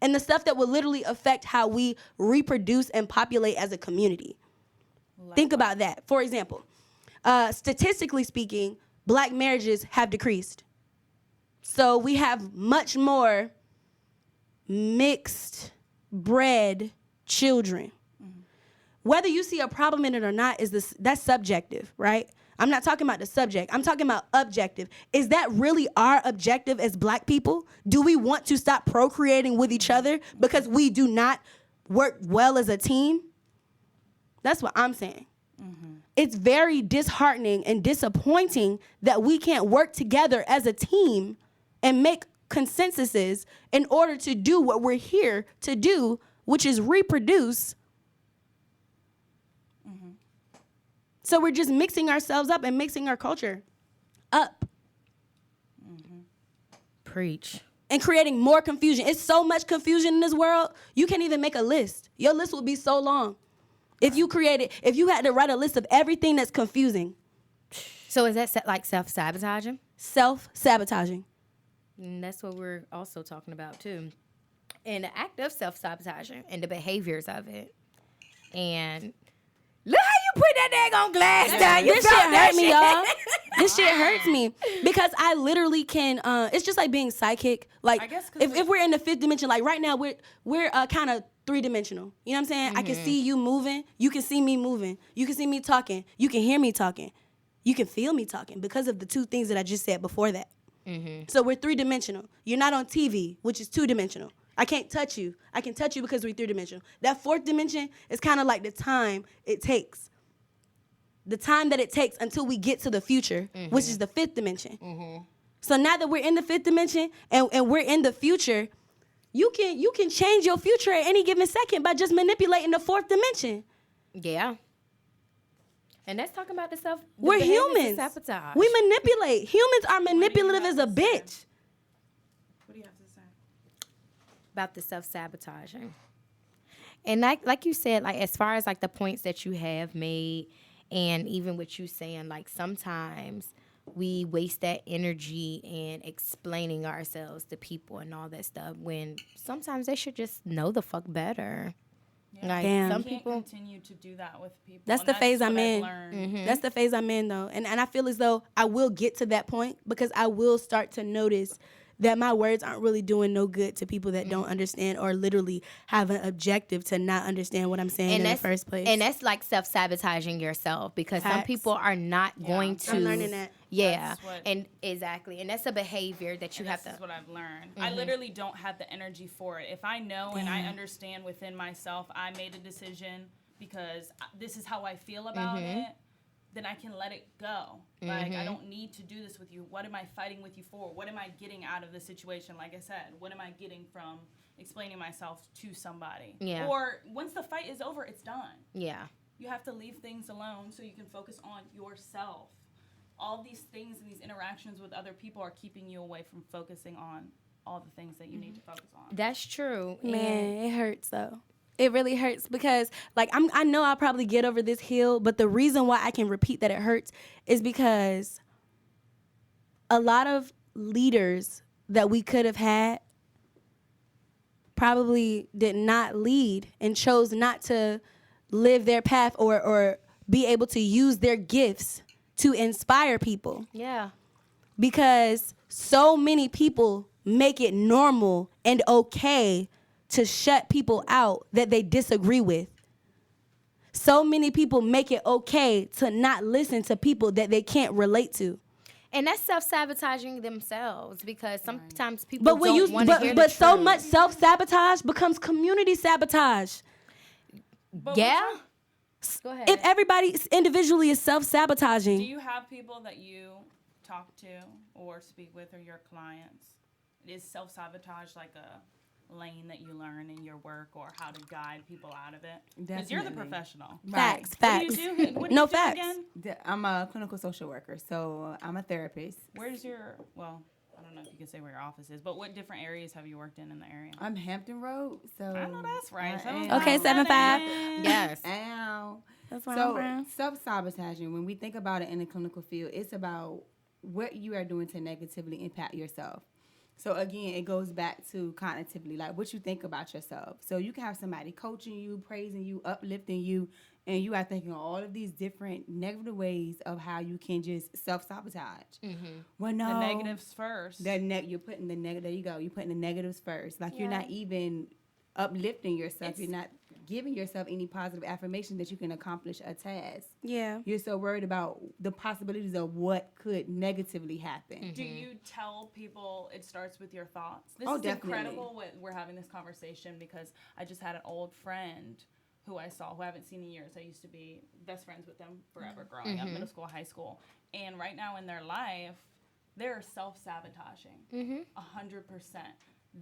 And the stuff that will literally affect how we reproduce and populate as a community. Think about that. For example, statistically speaking, black marriages have decreased. So we have much more mixed bred children. Whether you see a problem in it or not that's subjective, right? I'm not talking about the subject. I'm talking about objective. Is that really our objective as black people? Do we want to stop procreating with each other because we do not work well as a team? That's what I'm saying. It's very disheartening and disappointing that we can't work together as a team and make consensuses in order to do what we're here to do which is reproduce. So we're just mixing ourselves up and mixing our culture up. Preach. And creating more confusion. It's so much confusion in this world, you can't even make a list. Your list would be so long. If you had to write a list of everything that's confusing. So is that like self-sabotaging? Self-sabotaging. And that's what we're also talking about too. And the act of self-sabotaging and the behaviors of it. And look how you put that daggone glass down. You This shit felt that hurt me, y'all. This shit hurts me because I literally can. It's just like being psychic. Like I guess 'cause if we're in the fifth dimension, like right now we're kind of three-dimensional. You know what I'm saying? I can see you moving. You can see me moving. You can see me talking. You can hear me talking. You can feel me talking because of the two things that I just said before that. So we're three-dimensional. You're not on TV, which is two-dimensional. I can't touch you. I can touch you because we're three-dimensional. That fourth dimension is kind of like the time it takes. The time that it takes until we get to the future, which is the fifth dimension. So now that we're in the fifth dimension and we're in the future, you can change your future at any given second by just manipulating the fourth dimension. Yeah. And that's talking about the We're behaviors of humans. sabotage. We manipulate. Humans are manipulative as a bitch. What do you have to say? About the self-sabotaging. And like you said, like as far as like the points that you have made, and even what you saying, like sometimes we waste that energy in explaining ourselves to people and all that stuff when sometimes they should just know the fuck better. Yeah. Like Damn. some You can't people. continue to do that with people. That's and the phase what I'm I've in. learned. That's the phase I'm in, though. And I feel as though I will get to that point because I will start to notice that my words aren't really doing no good to people that don't understand or literally have an objective to not understand what I'm saying in the first place. And that's like self-sabotaging yourself because some Facts. people are not going to. I'm learning that. Yeah, That's what- and exactly. And that's a behavior that you And have this to. is what I've learned. I literally don't have the energy for it. If I know and I understand within myself, I made a decision because this is how I feel about it, then I can let it go. Like, I don't need to do this with you. What am I fighting with you for? What am I getting out of the situation? Like I said, what am I getting from explaining myself to somebody? Yeah. Or once the fight is over, it's done. Yeah. You have to leave things alone so you can focus on yourself. All these things and these interactions with other people are keeping you away from focusing on all the things that you need to focus on. That's true. Man, it hurts though. It really hurts because like I know I'll probably get over this hill, but the reason why I can repeat that it hurts is because a lot of leaders that we could have had probably did not lead and chose not to live their path or be able to use their gifts to inspire people. Yeah. Because so many people make it normal and okay to shut people out that they disagree with. So many people make it okay to not listen to people that they can't relate to. And that's self-sabotaging themselves because sometimes people But when don't want to hear the but so truth. much self-sabotage becomes community sabotage. But Yeah. Go ahead. If everybody individually is self-sabotaging. do you have people that you talk to or speak with or your clients? Is self-sabotage like a lane that you learn in your work or how to guide people out of it? Because you're the Definitely. professional. Facts, What facts. do you do? What do No you do facts. again? I'm a clinical social worker, so I'm a therapist. Where's your, well, I don't know if you can say where your office is, but what different areas have you worked in the area? I'm Hampton Road, so I know that's right. I am. Okay, 7-5. Yes. Ow. That's where So I'm from. self-sabotaging, when we think about it in the clinical field, it's about what you are doing to negatively impact yourself. So again, it goes back to cognitively, like what you think about yourself. So you can have somebody coaching you, praising you, uplifting you, and you are thinking of all of these different negative ways of how you can just self-sabotage. Well, no. The negatives first. You're putting the negative. There you go. You're putting the negatives first. Like you're not even uplifting yourself. You're not giving yourself any positive affirmation that you can accomplish a task. Yeah. You're so worried about the possibilities of what could negatively happen. Do you tell people it starts with your thoughts? This Oh, is definitely. incredible what we're having this conversation because I just had an old friend who I saw who I haven't seen in years. I used to be best friends with them forever growing up, middle school, high school. And right now in their life, they're self-sabotaging 100%.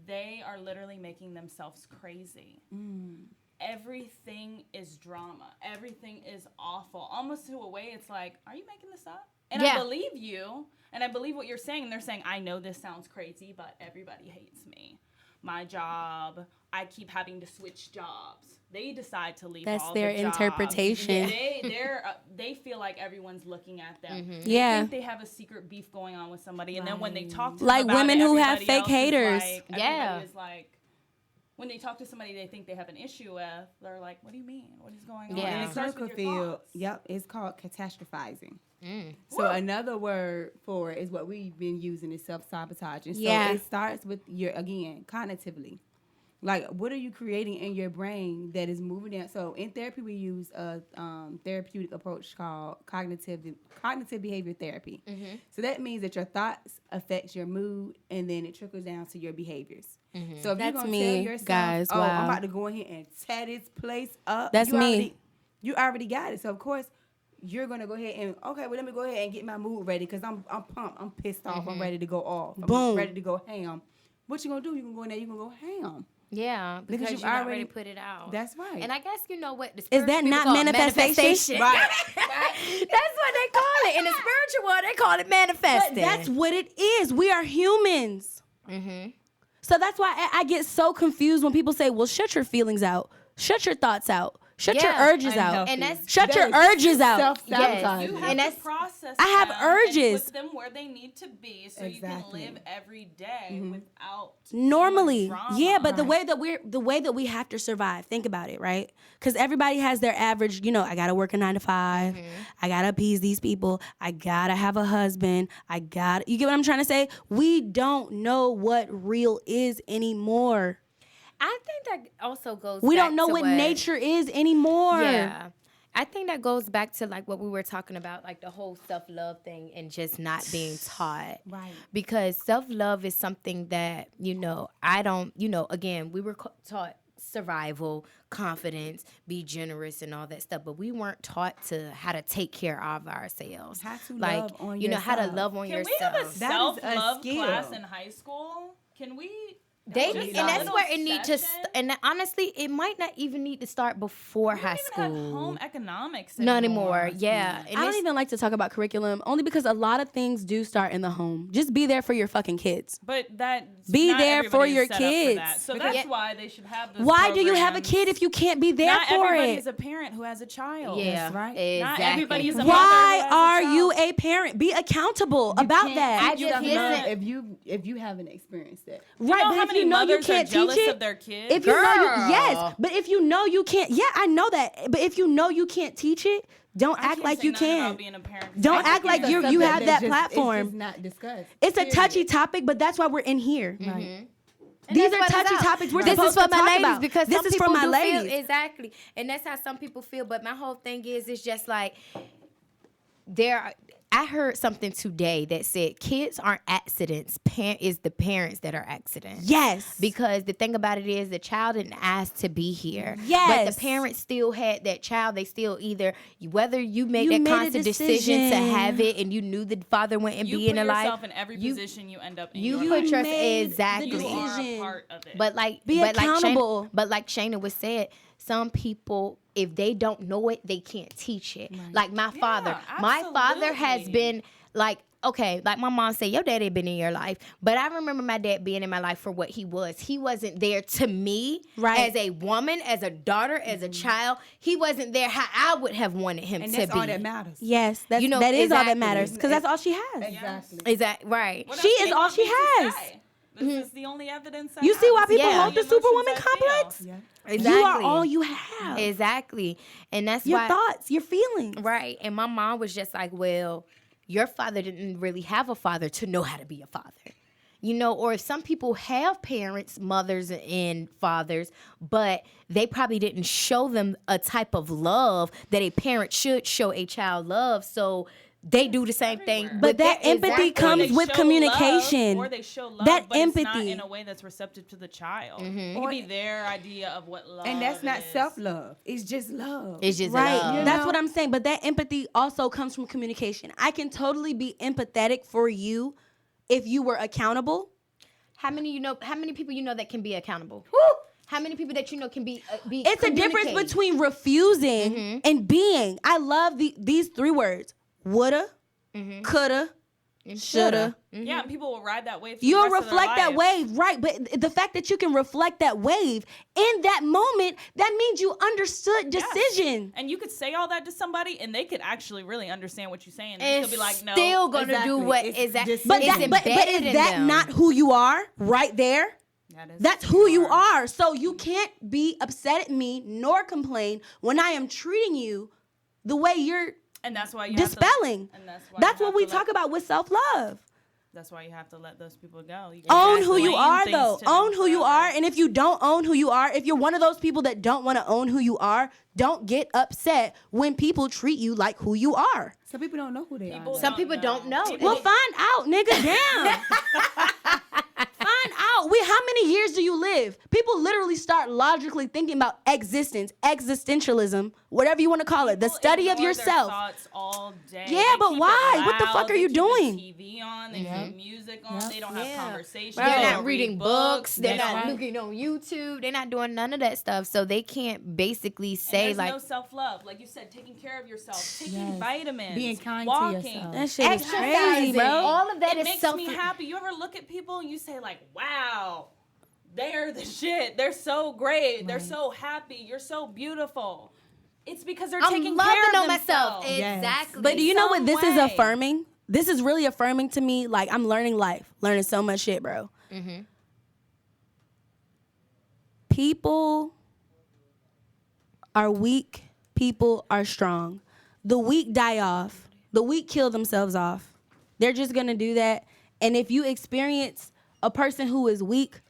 they are literally making themselves crazy. Everything is drama. Everything is awful. Almost to a way, it's like, are you making this up? And I believe you, and I believe what you're saying. And they're saying, I know this sounds crazy, but everybody hates me. My job, I keep having to switch jobs. They decide to leave. That's all their the jobs. interpretation. They feel like everyone's looking at them. Yeah. They think they have a secret beef going on with somebody, and then when they talk to like them about women it, who have everybody fake else is haters. like, everybody is like, when they talk to somebody they think they have an issue with, they're like, what do you mean? What is going on? Yeah. And In it the starts clinical with your field, thoughts. it's called catastrophizing. So another word for it is what we've been using is self-sabotaging. So it starts with again, cognitively. Like, what are you creating in your brain that is moving down? So in therapy, we use a therapeutic approach called cognitive behavior therapy. So that means that your thoughts affects your mood, and then it trickles down to your behaviors. So if you're That's gonna me, tell yourself, guys, I'm wow. about to go in here and tear this place up. That's me. You already got it. So of course, you're gonna go ahead and let me go ahead and get my mood ready because I'm pumped, I'm pissed off, I'm ready to go off, I'm Boom. ready to go ham. What you gonna do? You can go in there, you can go ham. Yeah, because you've you already already put it out. That's right. And I guess you know what the Is that spiritual not people call it manifestation? Right. That's what they call it. In the spiritual world, they call it manifesting. But that's what it is. We are humans. So that's why I get so confused when people say, well, shut your feelings out. Shut your thoughts out. Shut your urges out. And that's Shut your urges out. Self-sabotage. You And have that's- to process I have them urges. and put them where they need to be so you Exactly. can live every day without Normally, so much drama. yeah, but the way that we have to survive, think about it, right? Because everybody has their average, I gotta work a 9 to 5, I gotta appease these people, I gotta have a husband, you get what I'm trying to say? We don't know what real is anymore. I think that also goes We back don't know to what nature is anymore. Yeah. I think that goes back to like what we were talking about, like the whole self-love thing and just not being taught. Right. Because self-love is something that, I don't, again, we were taught survival, confidence, be generous and all that stuff, but we weren't taught to how to take care of ourselves. How to like, love on how to yourself. love on Can yourself. we have a That is a self-love skill. class in high school? Can we? They Just need, a and that's little where it need to. session? And honestly, it might not even need to start before We high don't even have school. home economics Not anymore. anymore. Yeah, and I don't it's- even like to talk about curriculum only because a lot of things do start in the home. Just be there for your fucking kids. But that Be not there for everybody is your set up kids. that. So Because- that's why they should have those Why do you have a programs. kid if you can't be there Not for everybody it? is a parent who has a child. yeah, That's right. Exactly. Not everybody is a Why mother who are has a you child. a parent? Be accountable about that. I You just gotta listen- love if you haven't experienced that. You know Right, how but if many you know you mothers can't are jealous teach it, of their kids? if you know you, Girl. yes, but if you know you can't, yeah, I know that. But if you know you can't teach it, don't I act can't like say you nothing can. about being a parent. Don't I act like can't. you Something have that It's platform. just not discussed. It's a Period. touchy topic, but that's why we're in here. Right. And These that's are what it's touchy about. topics we're This supposed is for to my talk ladies about. because This some is for people my do ladies. feel exactly, and that's how some people feel. But my whole thing is, it's just like I heard something today that said kids aren't accidents. Is the parents that are accidents. Yes. Because the thing about it is the child didn't ask to be here. Yes. But the parents still had that child. They still whether you made You that made a conscious decision to decision. have it and you knew the father wouldn't You be put in a yourself life. in every you- position you end up in. You your put life. your made the exactly. You are a decision. part of it. But like, Be accountable. Like Shana was said, some people, if they don't know it, they can't teach it. Like my father. My father has absolutely. been like, okay, like my mom said, your daddy been in your life. But I remember my dad being in my life for what he was. He wasn't there to me Right. as a woman, as a daughter, as a child. He wasn't there how I would have wanted him And to that's be. all that matters. Yes, that is all exactly. that matters because that's all she has. Exactly. Is that right? What She else do is you all want she me to has. say? This is the only evidence. I You have. see why This people is Yeah. hold the the emotions Superwoman I feel. complex? Yeah. Exactly. You are all you have. Exactly. And that's Your why. thoughts, your feelings. Right. And my mom was just like, well, your father didn't really have a father to know how to be a father. Or if some people have parents, mothers and fathers, but they probably didn't show them a type of love that a parent should show a child love. So they do the same thing. Everywhere. But that they're- empathy Or comes they with show communication. love, or they show love, That but it's not empathy. in a way that's receptive to the child. It could be their idea of what love And that's not is. self-love. It's just love. It's just Right. love. That's what I'm saying. But that empathy also comes from communication. I can totally be empathetic for you if you were accountable. How many people you know that can be accountable? How many people that you know can be It's a difference between refusing and being. I love these 3 words. Woulda, coulda, shoulda. Yeah, and people will ride that wave. You'll reflect that wave, right? But the fact that you can reflect that wave in that moment, that means you understood decision. And you could say all that to somebody, and they could actually really understand what you're saying. And they'll be like, no, still gonna do what is that? But is that not who you are right there? That's who you are. So you can't be upset at me nor complain when I am treating you the way you're. And that's why you dispelling. That's what we talk about with self-love. That's why you have to let those people go. Own who you are, though. Own who you are. And if you don't own who you are, if you're one of those people that don't want to own who you are, don't get upset when people treat you like who you are. Some people don't know who they are. Some people don't know. Well, find out, nigga. Damn. Find out. How many years do you live? People literally start logically thinking about existence, existentialism, whatever you want to call it, the study of yourself. Their thoughts all day. Yeah, but why? What the fuck are you doing? They keep the TV on, they keep music on, they don't have conversations. They're not reading books. They're not looking on YouTube. They're not doing none of that stuff. So they can't basically say and there's like no self-love. Like you said, taking care of yourself, taking vitamins, being kind walking. to yourself. That shit is crazy, bro. All of that It is makes me happy. You ever look at people and you say like, wow, they're the shit. They're so great. Right. They're so happy. You're so beautiful. It's because they're taking care of myself. Yes. Exactly. But do you know what this is affirming? This is really affirming to me. Like, I'm learning life, learning so much shit, bro. Mm-hmm. People are weak. People are strong. The weak die off. The weak kill themselves off. They're just going to do that. And if you experience a person who is weak,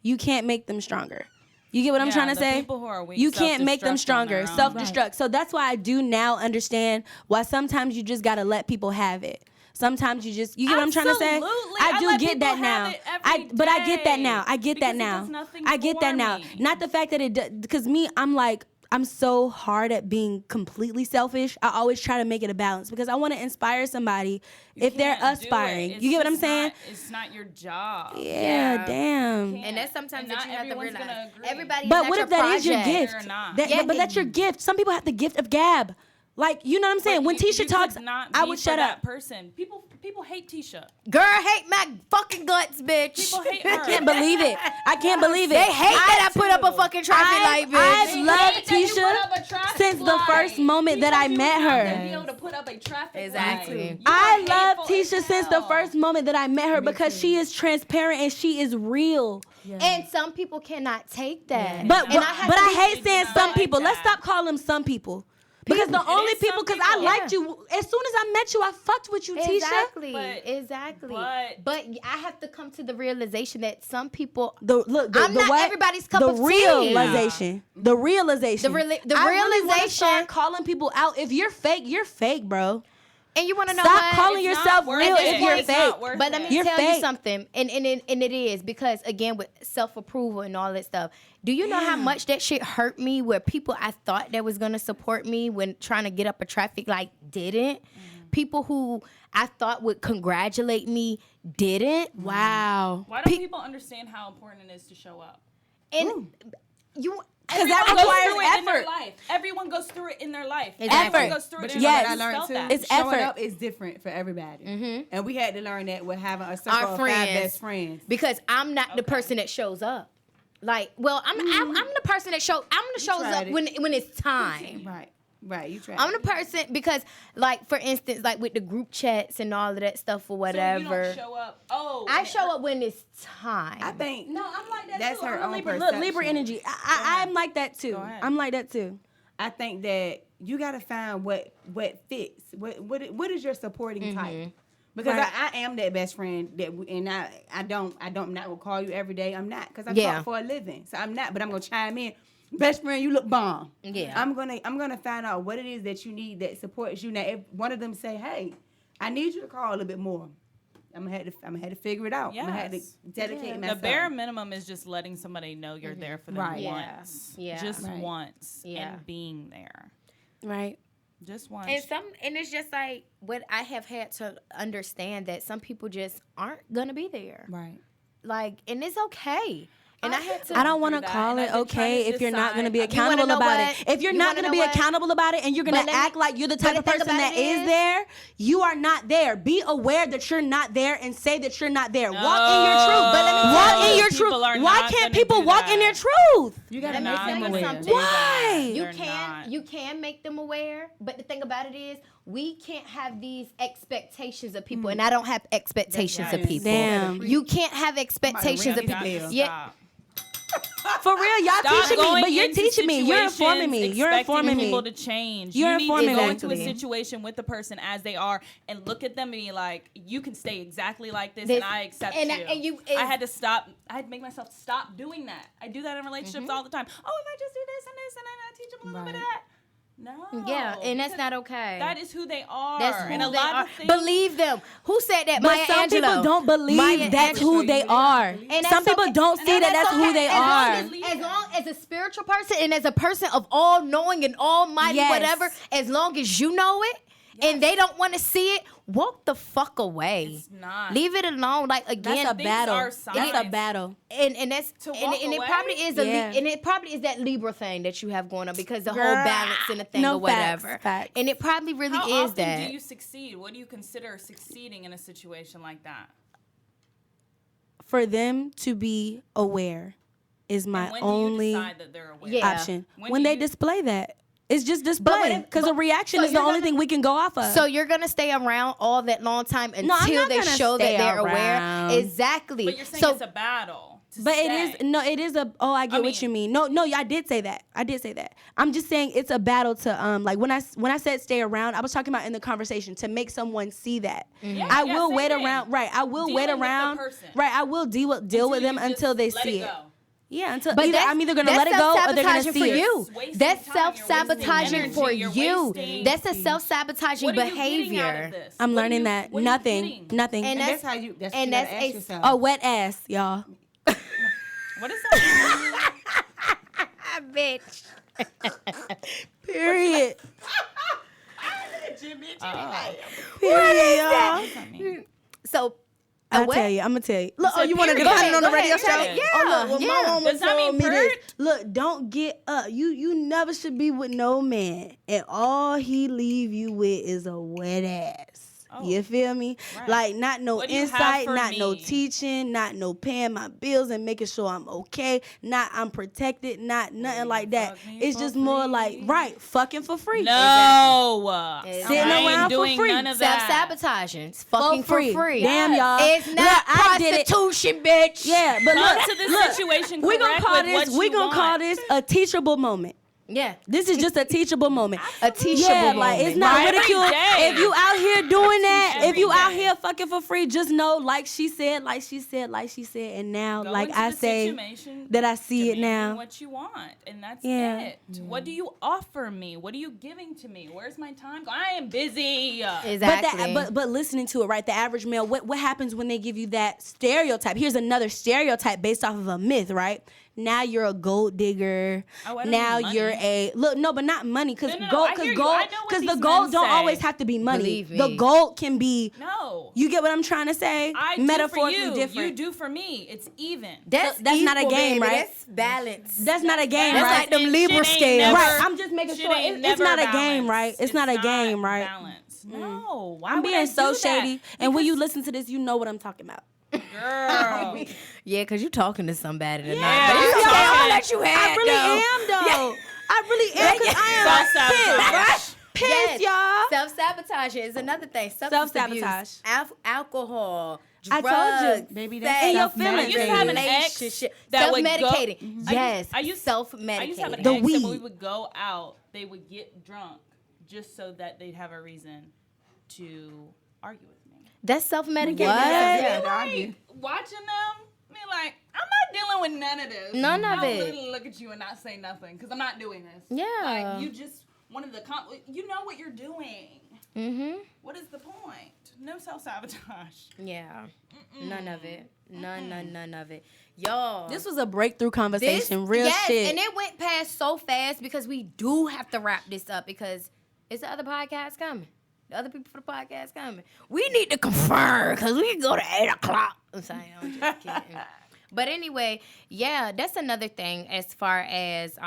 you can't make them stronger. You get what I'm trying to say? People who are weak, you can't make them stronger. Self-destruct. Right. So that's why I do now understand why sometimes you just got to let people have it. Sometimes you get what I'm trying to say? I do get that now. But I get that now. I get that now. I get that now. Not the fact that it does, because me, I'm so hard at being completely selfish. I always try to make it a balance because I want to inspire somebody if they're aspiring. You get what I'm saying? It's not your job. Yeah. Damn. And that's sometimes that you have to realize. Everybody. But what if that is your gift? But that's your gift. Some people have the gift of gab. Like, you know what I'm saying? When Tisha talks, I would shut up. That person. People hate Tisha. Girl, hate my fucking guts, bitch. People hate her. I can't believe it. I can't believe it. They hate that I put up a fucking traffic light, bitch. I've loved Tisha since the first moment that I met her. Be able to put up a traffic light. I love Tisha since the first moment that I met her because she is transparent and she is real. Yeah. And some people cannot take that. But I hate saying some people. Let's stop calling them some people. Because the only people, because I liked you. As soon as I met you, I fucked with you, Tisha. Exactly. But I have to come to the realization that some people. Everybody's cup of tea. The realization. I really want to start calling people out. If you're fake, bro. And you want to know Stop calling yourself real if you're fake. But let me tell you something, and it is because again with self-approval and all that stuff. Do you know how much that shit hurt me? Where people I thought that was gonna support me when trying to get up a traffic light didn't. People who I thought would congratulate me didn't. Wow. Why don't people understand how important it is to show up? And because that requires effort. Everyone goes through it in their life. Effort. Goes through it. Yes, I learned too. It's Showing effort. up is different for everybody, and we had to learn that with having a circle of 5 best friends. Because I'm not the person that shows up. Like, well, I'm the person that shows up when it's time. Right, you try. I'm the person because, like, for instance, like with the group chats and all of that stuff or whatever. So you don't show up. I show up when it's time. I think. No, I'm like that that's too. her own perception. Look, Libra energy. I'm like that too. I'm like that too. I think that you gotta find what fits. What is your supporting type? Because I am that best friend and I don't not gonna call you every day. I'm not because I talk for a living, so I'm not. But I'm gonna chime in. Best friend, you look bomb. Yeah. I'm gonna find out what it is that you need that supports you. Now, if one of them say, "Hey, I need you to call a little bit more," I'm gonna have to figure it out. Yes. I'm gonna have to dedicate myself. The bare minimum is just letting somebody know you're there for them once. Yeah. Just once. And being there. Right. Just once. And it's just like what I have had to understand that some people just aren't gonna be there. Right. like, and it's okay. And I had to. I don't want to through that, call and it I've been trying okay to if you're not going to be decide- accountable know about what? it. If you're You not wanna going to know be what? accountable about it and you're going But to let me- act like you're the but type the of thing person about that it is is- there, you are not there. Be aware that you're not there and say that you're not there. Walk in your truth. But let me Walk tell in you, your people truth. are Why not can't gonna people do walk in their that. truth? You gotta Let me make tell them you aware. something. Why? You can make them aware, but the thing about it is we can't have these expectations of people, and I don't have expectations of Yes. people. Damn. You can't have expectations of ring people. these bells. Yeah. For real, y'all Stop teaching me, going but you're into teaching me. You're informing me. situations You're expecting informing people me. to change. You're you need informing to go me. into a situation with the person as they are and look at them and be like, you can stay exactly like this, This- and I accept and you. I- and you- I had to stop. I had to make myself stop doing that. I do that in relationships all the time. Oh, if I just do this and this and then I teach them a little bit of that. No. Yeah, and that's because not okay. That is who they are. That's who and a they lot are. of things. Believe them. Who said that? But Maya some Angelou. people don't believe Maya that's Angelou. who they are. And that's Some people okay. don't see And that that's who okay. they As long are. as long as a spiritual person and as a person of all knowing and almighty, Yes. whatever, as long as you know it and they don't want to see it, walk the fuck away. It's not. Leave it alone. Like again, That's a things battle. are That's a signs. battle. and that's To and, walk and it away? probably is Yeah. and it probably is that Libra thing that you have going on because the whole Girl, balance and the thing no or whatever. facts. And it probably really How is often that. do you succeed? What do you consider succeeding in a situation like that? For them to be aware is my And when only do you decide that they're aware? Yeah. option. When When do they you- display that. It's just what display. if- Because a reaction so is the you're only gonna- thing we can go off of. So you're gonna stay around all that long time No, I'm until not they gonna show that stay they're aware. around. Exactly. But you're saying so it's a battle. to But stay. it is a, oh, I get what you mean. No, I did say that. I'm just saying it's a battle to, like when I said stay around, I was talking about in the conversation to make someone see that. Yeah, I yeah, will same wait thing. around, right. I will Dealing wait with the around. person. Right, I will deal with them you until just they let see it it. go. Yeah, until But I'm either gonna that's let it go or they're gonna self-sabotaging see for it. you. It's wasting That's time, you're wasting self-sabotaging energy, for you're you. wasting- That's a self-sabotaging What are you getting out of behavior. this? I'm What are learning you- that what are you nothing. getting? Nothing. And And that's how you. That's what and you that's gotta ask a- yourself. A wet ass, y'all. What is that? Bitch. Period. Oh. Period, y'all. So I'll what? tell you. I'm gonna tell you. Look, said you want to period. go ahead on the Go radio ahead, show? go ahead. Yeah, Oh, look, well, yeah. my mama Does that told mean me this. purge? Look, don't get up. You never should be with no man, and all he leave you with is a wet ass. Oh. You feel me? Right. Like not no What do you have insight, for not no me? teaching, not no paying my bills and making sure I'm okay. Not I'm protected. Not nothing like that. fuck me It's for just more like free? right, fucking for free. No. Exactly. Sitting I ain't around for doing free. none of that. Self-sabotaging. It's fucking for free. Damn, y'all. It's Look, not I did it. prostitution, bitch. Yeah, but Come look, to the look, situation we gonna correct call with what this. We you gonna call want. this a teachable moment. Yeah. This is just a teachable moment. A teachable Yeah, moment. like it's not Every ridicule. day. If you out here doing that, if Every you out day. here fucking for free, just know, like she said, and now, Go like into I the say, situation that I see it demanding now. what you want, and that's Yeah. it. What do you offer me? What are you giving to me? Where's my time? I am busy. Exactly. But listening to it, right? The average male, what happens when they give you that stereotype? Here's another stereotype based off of a myth, right? Now you're a gold digger. Oh, I don't now need money. you're a look, no, but not money, because No, gold, I hear you. gold, I know what because the these gold men don't say. always have to be money. Believe me. The gold can be. No. You get what I'm trying to say? I do Metaphorically for you. different. You do for me. It's even. that's not a equal, game, baby. right? That's balance. That's not a game, That's right? like them And Libra shit ain't scales. never- Right, I'm just making shit sure ain't it's never not a game, balanced. right? It's not a game, right? Balance. No. Why I'm would being I so do that? shady, and when you Because- listen to this, you know what I'm talking about. girl. Yeah, because you talking to somebody tonight. Yeah, But it's you okay. I'll talking. let you have I really though. am, though. I really am, because I am Self-sabotage. pissed, y'all. Self-sabotage is another thing. Self-sabotage. Abuse, alcohol, I drugs, told you. Baby, sex, that's And your self-medicating. feelings. I used to have an ex relationship, that would go- self-medicating. Yes, I used self-medicating. I used to have an The ex that when weed. we would go out, they would get drunk just so that they'd have a reason to argue with me. That's self-medicating. What? Yeah, Like, argue. watching them, be like, I'm not dealing with none of this. None of I'll it. literally look at you and not say nothing because I'm not doing this. Yeah. Like, you just wanted the you know what you're doing. Mm-hmm. What is the point? No self-sabotage. Yeah. None of it. None of it. Y'all. This was a breakthrough conversation, real yes, shit. and it went past so fast because we do have to wrap this up because it's the other podcast coming. The other people for the podcast coming. We need to confirm because we can go to 8 o'clock. I'm sorry, I'm just kidding. But anyway, yeah, that's another thing as far as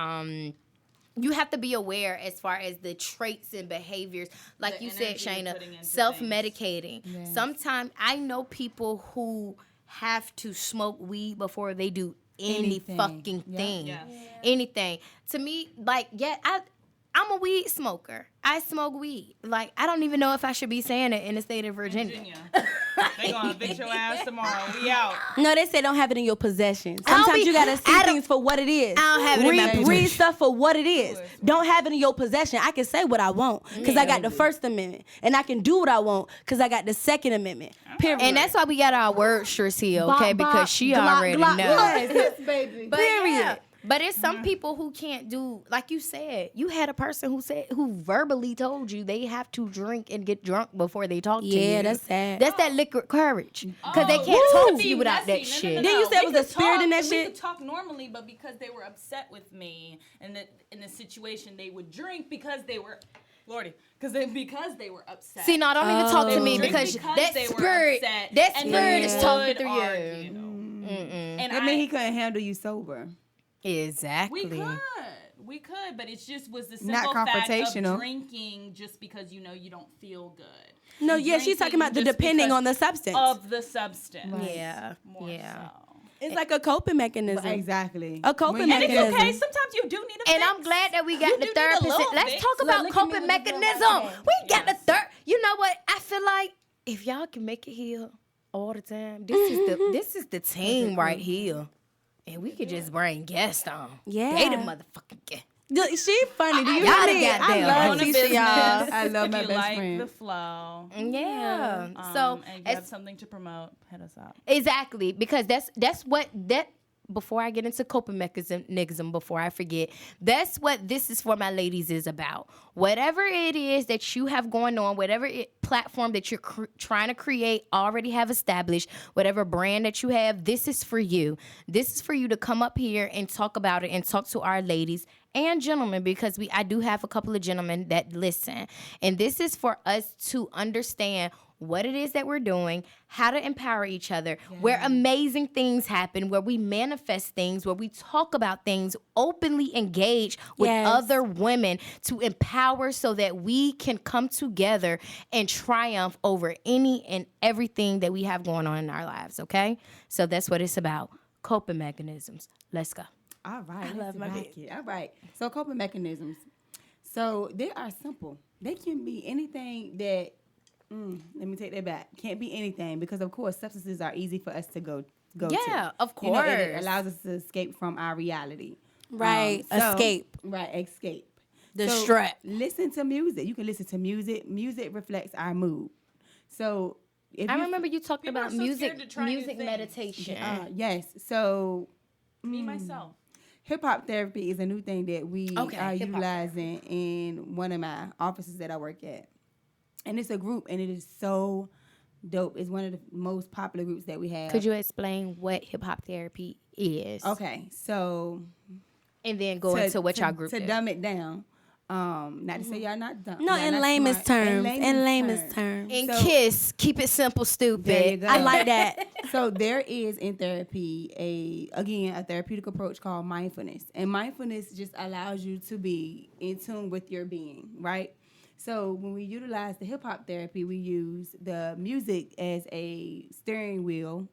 you have to be aware as far as the traits and behaviors, like The you said, energy you're Shana, putting into self-medicating. Yes. Sometimes I know people who have to smoke weed before they do any Anything. fucking Yeah. thing. Yes. Anything. To me, like, yeah, I'm a weed smoker. I smoke weed. Like, I don't even know if I should be saying it in the state of Virginia. They gonna evict your ass tomorrow. We out. No, they say don't have it in your possession. I don't Sometimes be- you gotta I see don't- things for what it is. I don't have it in my Read possession. stuff for what it is. Don't have it in your possession. I can say what I want because I got the First Amendment, and I can do what I want because I got the Second Amendment. Period. And that's why we got our word shirts here, okay? Bop, bop, Because she glock, already glock, know. Yes, baby. But Period. yeah, but it's some people who can't do, like you said. You had a person who verbally told you they have to drink and get drunk before they talk to you. Yeah, that's sad. That's that liquid courage, because they Oh, can't woo! talk to you without that No, shit. Then you said it was We a could spirit in that we shit? could talk normally, but because they were upset with me and that in the situation, they would drink because they were, Lordy, because they were upset. See, no, don't even talk to Oh. me Drink because that they were spirit, upset, that and spirit they is talking would through argue. you. And I mean, he couldn't handle you sober. Exactly. we could, but it just was the Not simple fact confrontational. of drinking just because you don't feel good. No, yeah, she's talking about the Drinking just depending because on the substance. of the substance. Yeah, More yeah. so. It's like a coping mechanism. Exactly. A coping When you- And it's mechanism. okay. Sometimes you do need a And fix. I'm glad that we got You the do need a therapist. little Let's fix. talk about look at me coping with the girl mechanism. like that. We got Yes. the third. You know what? I feel like if y'all can make it here all the time, this is the team right here, and we could just bring guests on. Yeah. They the motherfucking guest. She funny. Do you Y'all know the me? I goddamn love Own a Tisha, business. y'all. I love If my you best like friend. the flow. Yeah. So And you have as- something to promote, hit us up. exactly, because that's what that. Before I get into coping mechanism, before I forget, that's what this is for my ladies is about. Whatever it is that you have going on, whatever platform that you're trying to create, already have established, whatever brand that you have, this is for you. This is for you to come up here and talk about it and talk to our ladies and gentlemen, because I do have a couple of gentlemen that listen. And this is for us to understand what it is that we're doing, how to empower each other, where amazing things happen, where we manifest things, where we talk about things, openly engage with Yes. other women to empower so that we can come together and triumph over any and everything that we have going on in our lives, okay? So that's what it's about, coping mechanisms. Let's go. All right. I love my rock it. All right. So coping mechanisms. So they are simple. They can be anything that. Let me take that back. Can't be anything because, of course, substances are easy for us to go to. Yeah, of You know, it course. allows us to escape from our reality. Right. So- Escape. Right. Escape. The So, strap. Listen to music. You can listen to music. Music reflects our mood. So if I you remember you talking People are about so music, scared to try new music things. meditation. yes. So Me, myself. hip hop therapy is a new thing that we Okay, are hip-hop utilizing in one of my offices that I work at. And it's a group, and it is so dope. It's one of the most popular groups that we have. Could you explain what hip hop therapy is? Okay, so And then go into what y'all group to is. dumb it down. Not to say y'all not dumb. No, y'all in not lamest smart. terms. In lamest terms. And So- KISS, keep it simple, There you stupid. go. I like that. So there is in therapy a therapeutic approach called mindfulness, and mindfulness just allows you to be in tune with your being, right? So when we utilize the hip hop therapy, we use the music as a steering wheel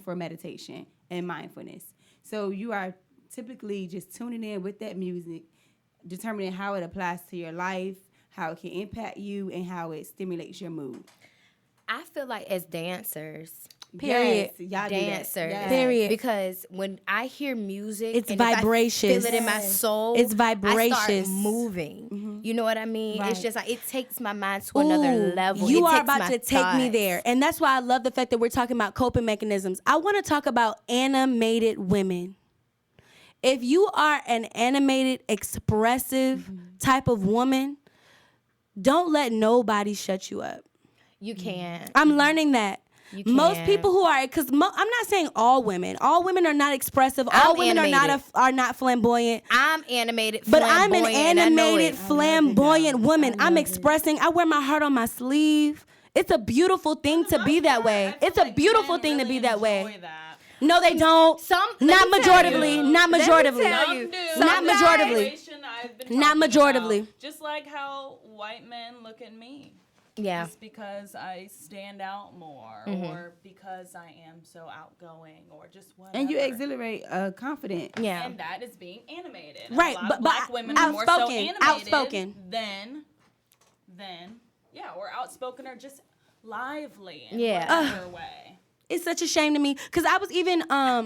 for meditation and mindfulness. So you are typically just tuning in with that music, determining how it applies to your life, how it can impact you, and how it stimulates your mood. I feel like as dancers, Period. Yes, y'all do that. dancers, Yes. Period. because when I hear music, It's and if I vibracious. feel it in my soul. It's I vibracious. start moving. You know what I mean? It's Right. just like it takes my mind to another Ooh, level. You It are takes about my to take me thoughts. there. And that's why I love the fact that we're talking about coping mechanisms. I want to talk about animated women. If you are an animated, expressive type of woman, don't let nobody shut you up. You can't. I'm learning that. You Most can't. people who are, because I'm not saying all women. All women are not expressive. All I'm women animated. are not flamboyant. I'm animated, But I'm an flamboyant, and I know animated, it. flamboyant woman. I I'm love it. expressing. I wear my heart on my sleeve. It's a beautiful thing to be that way. I feel It's a like beautiful men thing to really be that way. enjoy that. No, they don't. Not majoritively. Not majoritively. tell you. Not majoritively. I've been Not talking majoritively. about, just like how white men look at me. Yeah. Just because I stand out more, or because I am so outgoing, or just whatever. And you exhilarate confident. Yeah. And that is being animated. And Right, a lot but of black women are more so outspoken, animated outspoken. than or outspoken or just lively in Yeah. whatever way. It's such a shame to me because I was even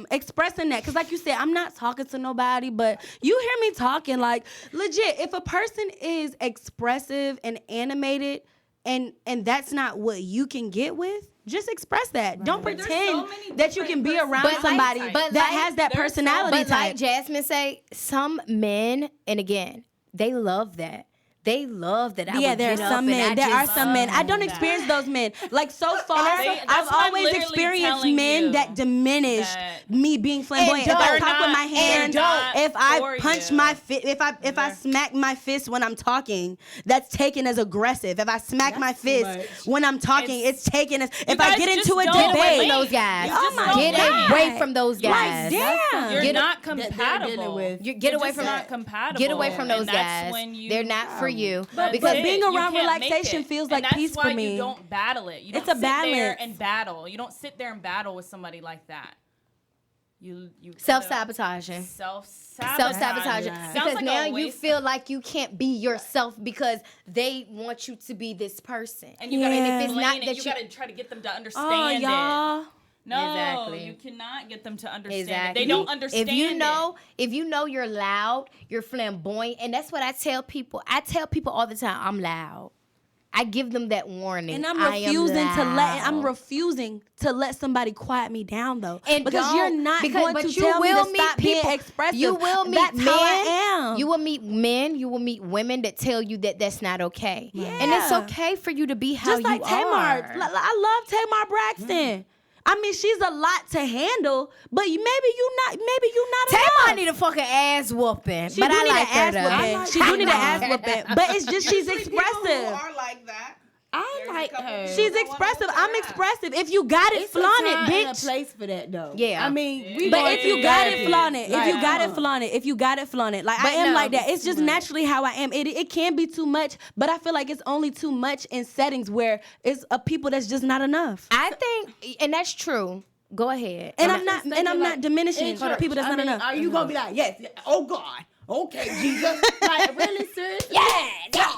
expressing that because like you said, I'm not talking to nobody, but you hear me talking like legit. If a person is expressive and animated and that's not what you can get with, just express that. Don't But there's pretend so many that you can be different around personality somebody types. that has that there's so- personality But like type. Jasmine say, some men, and again, they love that. They love that. I Yeah, would there are get up some and men. I There are just some men. I don't that. experience those men. Like so far, that's I've what I'm always literally experienced telling men you that diminish that- me being flamboyant. If I don't. talk with my hands, if I for punch you. my fist, if I smack my fist when I'm talking, that's taken as aggressive. If I smack my fist much. when I'm talking, it's taken as. If I guys get just into a don't Get away debate, from those guys. You just don't Get like- away from those guys. like damn. You're Get not that they're compatible. dealing with. You get You're away just from not compatible. Get away from those and that's guys. when you, They're not for you. That's Because it. being You around can't make relaxation it. feels And like peace that's for why me. You don't battle it. You don't It's a sit there balance. and battle. You don't sit there and battle with somebody like that. You self-sabotaging. Self-sabotaging. Right. Because Sounds like now a you waste. feel like you can't be yourself because they want you to be this person. And you gotta Yeah. if it's explain not it. that You you- gotta try to get them to Oh understand it. y'all. No, Exactly. you cannot get them to understand Exactly. it. They don't understand If you it. know you're loud, you're flamboyant, and that's what I tell people. I tell people all the time, I'm loud. I give them that warning. And I'm I am refusing to let somebody quiet me down though. And because don't, you're not because, going but to you tell me will to meet stop people. being expressive. You will meet That's men. how I am. You will meet men. You will meet women that tell you that that's not okay. And it's Yeah. okay for you to be how Just like you Tamar. are. I love Tamar Braxton. I mean, she's a lot to handle, but maybe you not Tamar enough. need a fucking ass whooping. She but do I need like an ass her though. whooping. She do need an ass whooping. But it's just she's expressive. like that. I like her. She's expressive. I'm expressive. If you got it, It's flaunt a it, time and a bitch. place for that, though. Yeah. I mean, we But going if you through got that. it, flaunt it. If Like, you got it, flaunt it. If you got it, flaunt it. Like But I am no, like that. It's too just much. naturally how I am. It can be too much, but I feel like it's only too much in settings where it's a people that's just not enough. I think, and that's true. Go ahead. And I'm not diminishing in church, people that's not enough. Are you gonna be like, yes, oh God, okay, Jesus, like really serious?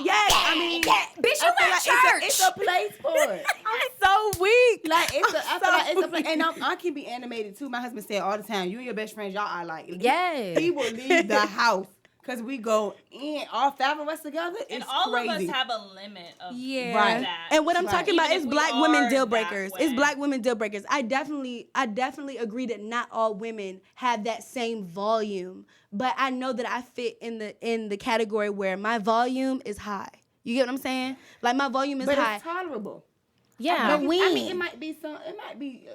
Yes. I mean, Bitch, you I feel at like church. it's a place for it. I'm so weak. Like I feel like it's a place, and I can be animated too. My husband said all the time, you and your best friends, y'all are like, Yes. He will leave the house because we go in, all 5 of us together. And It's all crazy. of us have a limit of Right. that. And what I'm Right. talking about Even is if we black are women deal that breakers. way. It's black women deal breakers. I definitely agree that not all women have that same volume, but I know that I fit in the category where my volume is high. You get what I'm saying? Like my volume is but high. it's tolerable. Yeah. But we- I mean, it might be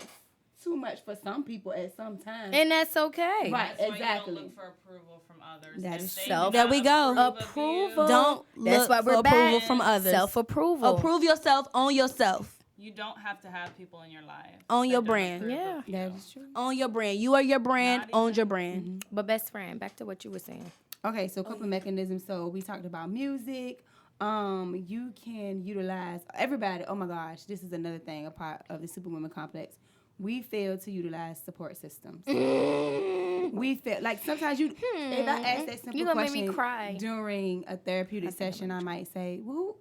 too much for some people at some time. And that's okay. Right. That's why exactly. You don't look for approval from others. That If is they so- do There not we go. approve of you, Approval. Don't That's look why for we're approval back. from others. Self-approval. Approve yourself, own yourself, You don't have to have people in your life. Own that your don't brand. approve Yeah. of you. That is true. own your brand. You are your brand. Not Own even- your brand. But best friend, back to what you were saying. Okay, so coping mechanisms. So we talked about music. You can utilize everybody. Oh my gosh, this is another thing, a part of the Superwoman Complex. We fail to utilize support systems. We fail. Like sometimes if I ask that simple You gonna make question me cry. during a therapeutic session, I might say, "Well,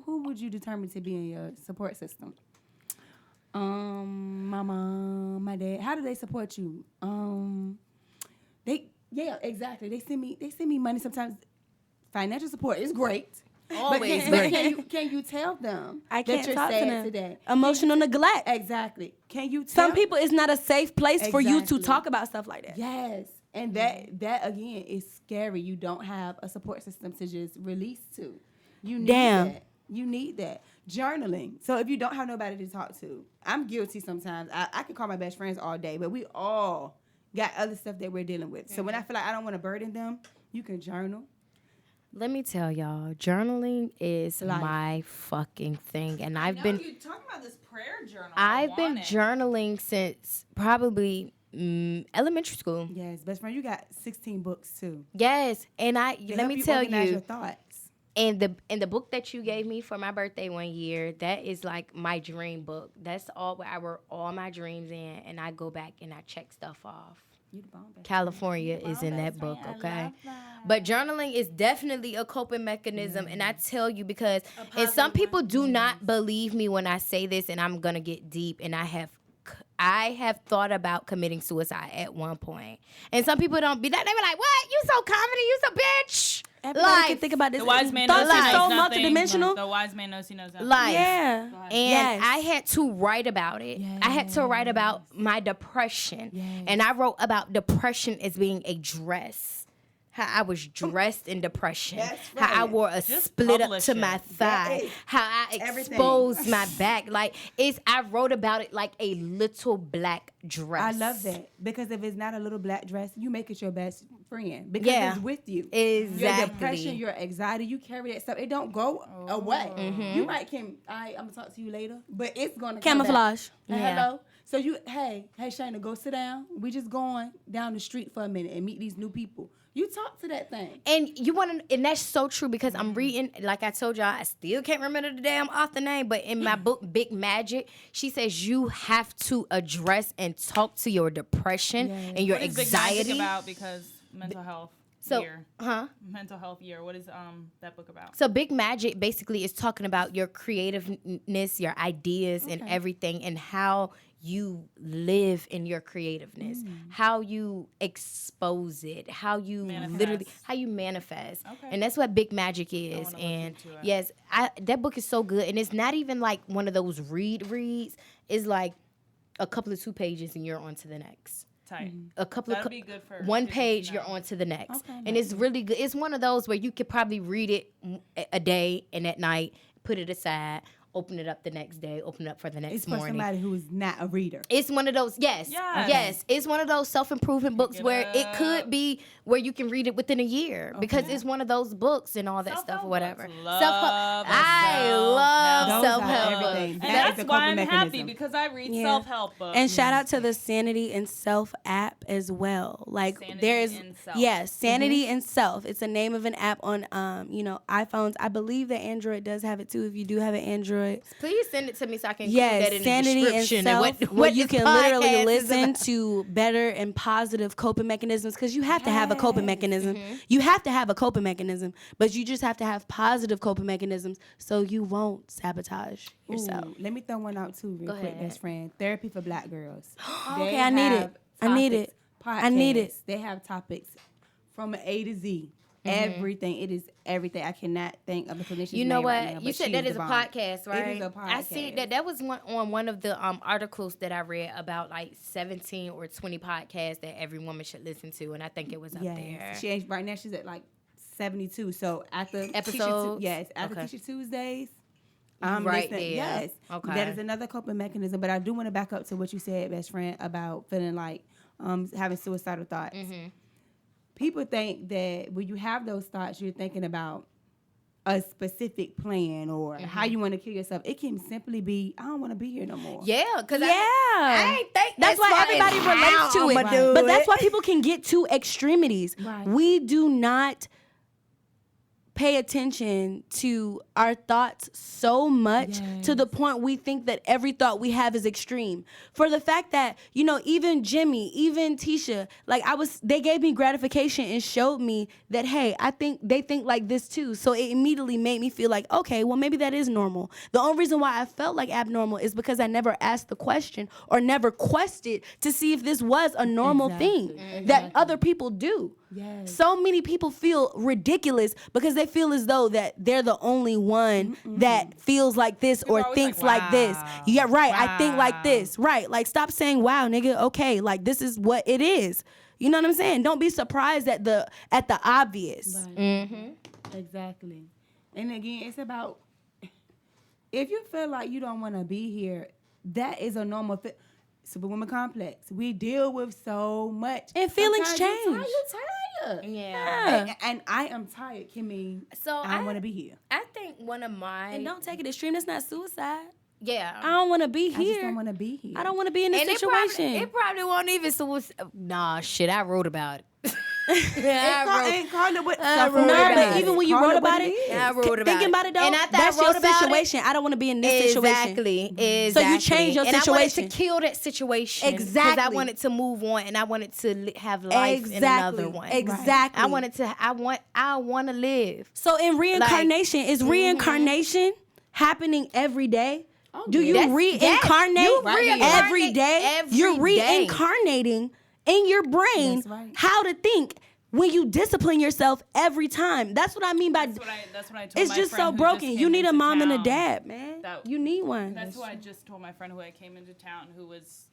who would you determine to be in your support system?" My mom, my dad. How do they support you? Exactly. They send me money sometimes. Financial support is great. Always but can you tell them I can't that you're talk to sad them. today? Emotional neglect. Exactly. Can you tell Some people, it's not a safe place for you to Exactly. talk about stuff like that. Yes. And that again is scary. You don't have a support system to just release to. You need Damn. that. You need that. Journaling. So if you don't have nobody to talk to, I'm guilty sometimes. I can call my best friends all day, but we all got other stuff that we're dealing with. So when I feel like I don't want to burden them, you can journal. Let me tell y'all, journaling is Life. my fucking thing, and I I've know been you talking about this prayer journal. I've been journaling since probably elementary school. Yes, best friend, you got 16 books too. Yes, and They let help me you tell organize your you, thoughts. and the book that you gave me for my birthday one year, that is like my dream book. That's all where I wrote all my dreams in, and I go back and I check stuff off. You the bomb, best California is in that book, okay? But journaling is definitely a coping mechanism, and I tell you because, and some people do not believe me when I say this, and I'm gonna get deep, and I have thought about committing suicide at one point, and some people don't be that. They be like, "What? You so confident? You so bitch." Everybody can think about this. The wise man knows Thoughts he are knows so nothing. multidimensional. The wise man knows he knows nothing. Life. Yeah. And Yes. I had to write about it. I had to write about my depression. And I wrote about depression as being a dress. How I was dressed in depression. How I wore a Just split up publish to it. my thigh. How I everything. exposed my back. Like I wrote about it like a little black dress. I love that because if it's not a little black dress, you make it your best friend because Yeah. it's with you. Exactly. Your depression, your anxiety, you carry that stuff. It don't go away. You might I'm gonna talk to you later, but it's gonna come back. Camouflage. Yeah. Hello. So hey Shana, go sit down. We just going down the street for a minute and meet these new people. You talk to that thing. And you want to, and that's so true because I'm reading, like I told y'all, I still can't remember the damn author name, but in my book, Big Magic, she says you have to address and talk to your depression and your What is Big Magic anxiety. about? Because mental health year. Mental health year. What is that book about? So Big Magic basically is talking about your creativeness, your ideas, and everything, and how you live in your creativeness, how you expose it, how you manifest. And that's what Big Magic is. And yes, that book is so good, and it's not even like one of those reads. It's like a couple of 2 pages and you're on to the next. Tight. A couple That'd of be good for one people to page, know. you're on to the next, Okay, and it's really good. It's one of those where you could probably read it a day and at night, put it aside, open it up the next day, open it up for the next It's for morning. somebody who's not a reader. It's one of those, yes. It's one of those self-improvement books where it could be where you can read it within a year because it's one of those books and all that stuff or whatever. I love Those are self-help everything. books. And That is that's a why coping I'm happy mechanism. because I read Yeah. self-help books. And shout out to the Sanity and Self app as well. Like Sanity there's and Self. Sanity and Self. It's the name of an app on iPhones. I believe that Android does have it too. If you do have an Android, Please send it to me so I can include that yes, in the Sanity and description. Self, What where you this can literally podcast is listen about. to better and positive coping mechanisms because you have to have a coping mechanism. You have to have a coping mechanism, but you just have to have positive coping mechanisms so you won't sabotage yourself. Ooh, let me throw one out too, real quick, ahead. best friend. Therapy for Black girls. Okay, I need it. I need it. I need it. They have topics from A to Z. Everything. It is everything. I cannot think of the clinician's You know name what? right now, you but said she that is is a the bomb. podcast, right? It is a podcast. I see that was one of the articles that I read about like 17 or 20 podcasts that every woman should listen to, and I think it was up there. She ain't, right now she's at like 72. So after Episodes? after Okay. Teacher Tuesdays, I'm Right listening. there. Yes. Okay. That is another coping mechanism. But I do want to back up to what you said, best friend, about feeling like having suicidal thoughts. People think that when you have those thoughts, you're thinking about a specific plan or how you want to kill yourself. It can simply be, I don't want to be here no more. Yeah, because Yeah. I ain't think That's why everybody relates to it. But that's why people can get to extremities. Right. We do not pay attention to our thoughts so much to the point we think that every thought we have is extreme. For the fact that, even Jimmy, even Tisha, they gave me gratification and showed me that, hey, I think they think like this too. So it immediately made me feel like, okay, well, maybe that is normal. The only reason why I felt like abnormal is because I never asked the question or never questioned to see if this was a normal thing that other people do. Yes. So many people feel ridiculous because they feel as though that they're the only one that feels like this or always thinks like, like this. wow. Yeah, right. I think like Wow. this. Right. Like, stop saying, wow, nigga. Okay. Like, this is what it is. You know what I'm saying? Don't be surprised at the obvious. Right. Exactly. And again, it's about, if you feel like you don't want to be here, that is a normal Superwoman Complex. We deal with so much. And feelings Sometimes change. You tired. Yeah. And I am tired can mean So I don't want to be here. I think one of my And don't take it extreme. That's not suicide. yeah. I don't want to be I just here. don't want to be here. I don't want to be in this And situation. it probably won't even nah, shit. I wrote about it. Ain't called it what I stuff wrote wrong about with it. it. Even when you Call wrote it what about it, is. I wrote about thinking it. about it though, And after that's I your wrote about situation. I don't want to be in this situation. Exactly. So you change your And I wanted to situation. kill that situation. Because I Exactly. wanted to move on and I wanted to have life in Exactly. another one. Exactly. I want to live. So in reincarnation, is reincarnation happening every day? Do you That's- reincarnate you reincarnate every day? every You're day. reincarnating in your brain That's right. how to think when you discipline yourself every time. That's what I mean by That's what I told it's my just friend so who broken. just You came need a into mom and a town. dad, man. That- You need one. That's who I just told my friend who came into town who was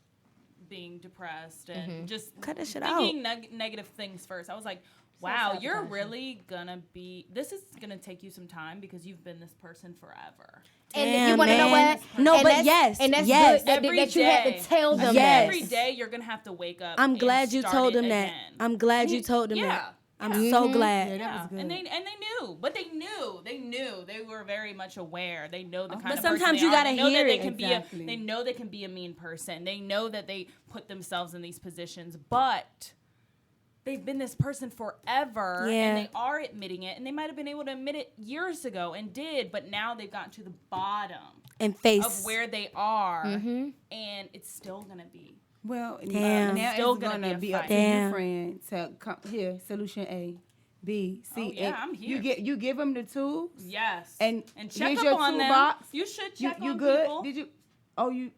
being depressed and just Cut that shit thinking negative things first. I was like, wow, you're Self-sabotage. really gonna be, this is gonna take you some time because you've been this person forever. And Damn, you want to know man. what? No, And but that's- yes, And that's yes. good that, Every that you had day. to tell them Yes. Every day you're gonna have to wake up. I'm and glad you start told it them that. again. I'm glad you told them Yeah. that. I'm so glad. Yeah, that Yeah, was good. and they knew, but they knew they were very much aware. They know the kind But of person sometimes they you are. gotta They know hear that they it. can Exactly. they know they can be a mean person. They know that they put themselves in these positions, but they've been this person forever, Yeah. and they are admitting it, and they might have been able to admit it years ago and did, but now they've gotten to the bottom And face. of where they are, and it's still gonna be. Well, Damn. now Still it's gonna gonna be be a up to fight. Damn. your friend to come here. Solution A, B, C. Oh, yeah, and I'm here. You give them the tools. Yes, And check here's up your on them. toolbox. You should You check you on good? people. Did you?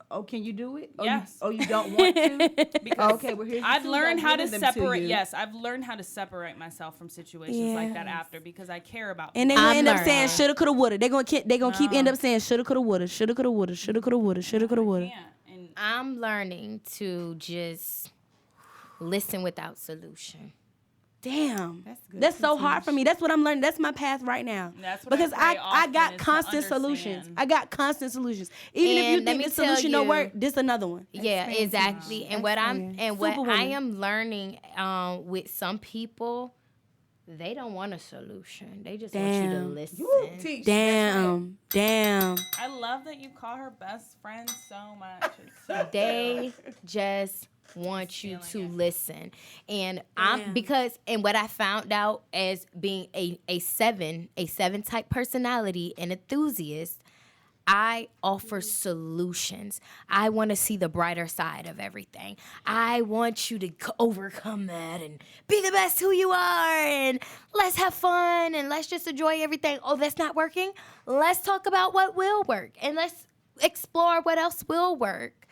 Oh, can you do it? Yes. You don't want to? Because Okay, well, here's the I've tools. learned I'm how to giving them separate. you. Yes, I've learned how to separate myself from situations like that Yes. after because I care about. And they people. gonna I'm end up learning. saying shoulda, coulda, woulda. They gonna keep end No. up saying shoulda, coulda, woulda, shoulda, coulda, woulda, shoulda, coulda, woulda, shoulda, coulda, woulda. Yeah, and I'm learning to just listen without solution. Damn, That's good that's so to hard teach. for me. That's what I'm learning. That's my path right now. That's what I because pray I often got is to constant solutions. understand. I got constant solutions. Even if And you let think me the tell solution don't you- work, this another one. Yeah, Experience. exactly. And what I Superwoman. am learning with some people, they don't want a solution. They just want you to Damn. listen. You teach. Damn, damn. I love that you call her best friend so much. It's so They just want you Feeling to it. listen. And Damn. what I found out as being a seven type personality and enthusiast, I offer solutions. I want to see the brighter side of everything. I want you to overcome that and be the best who you are and let's have fun and let's just enjoy everything. Oh, that's not working? Let's talk about what will work and let's explore what else will work.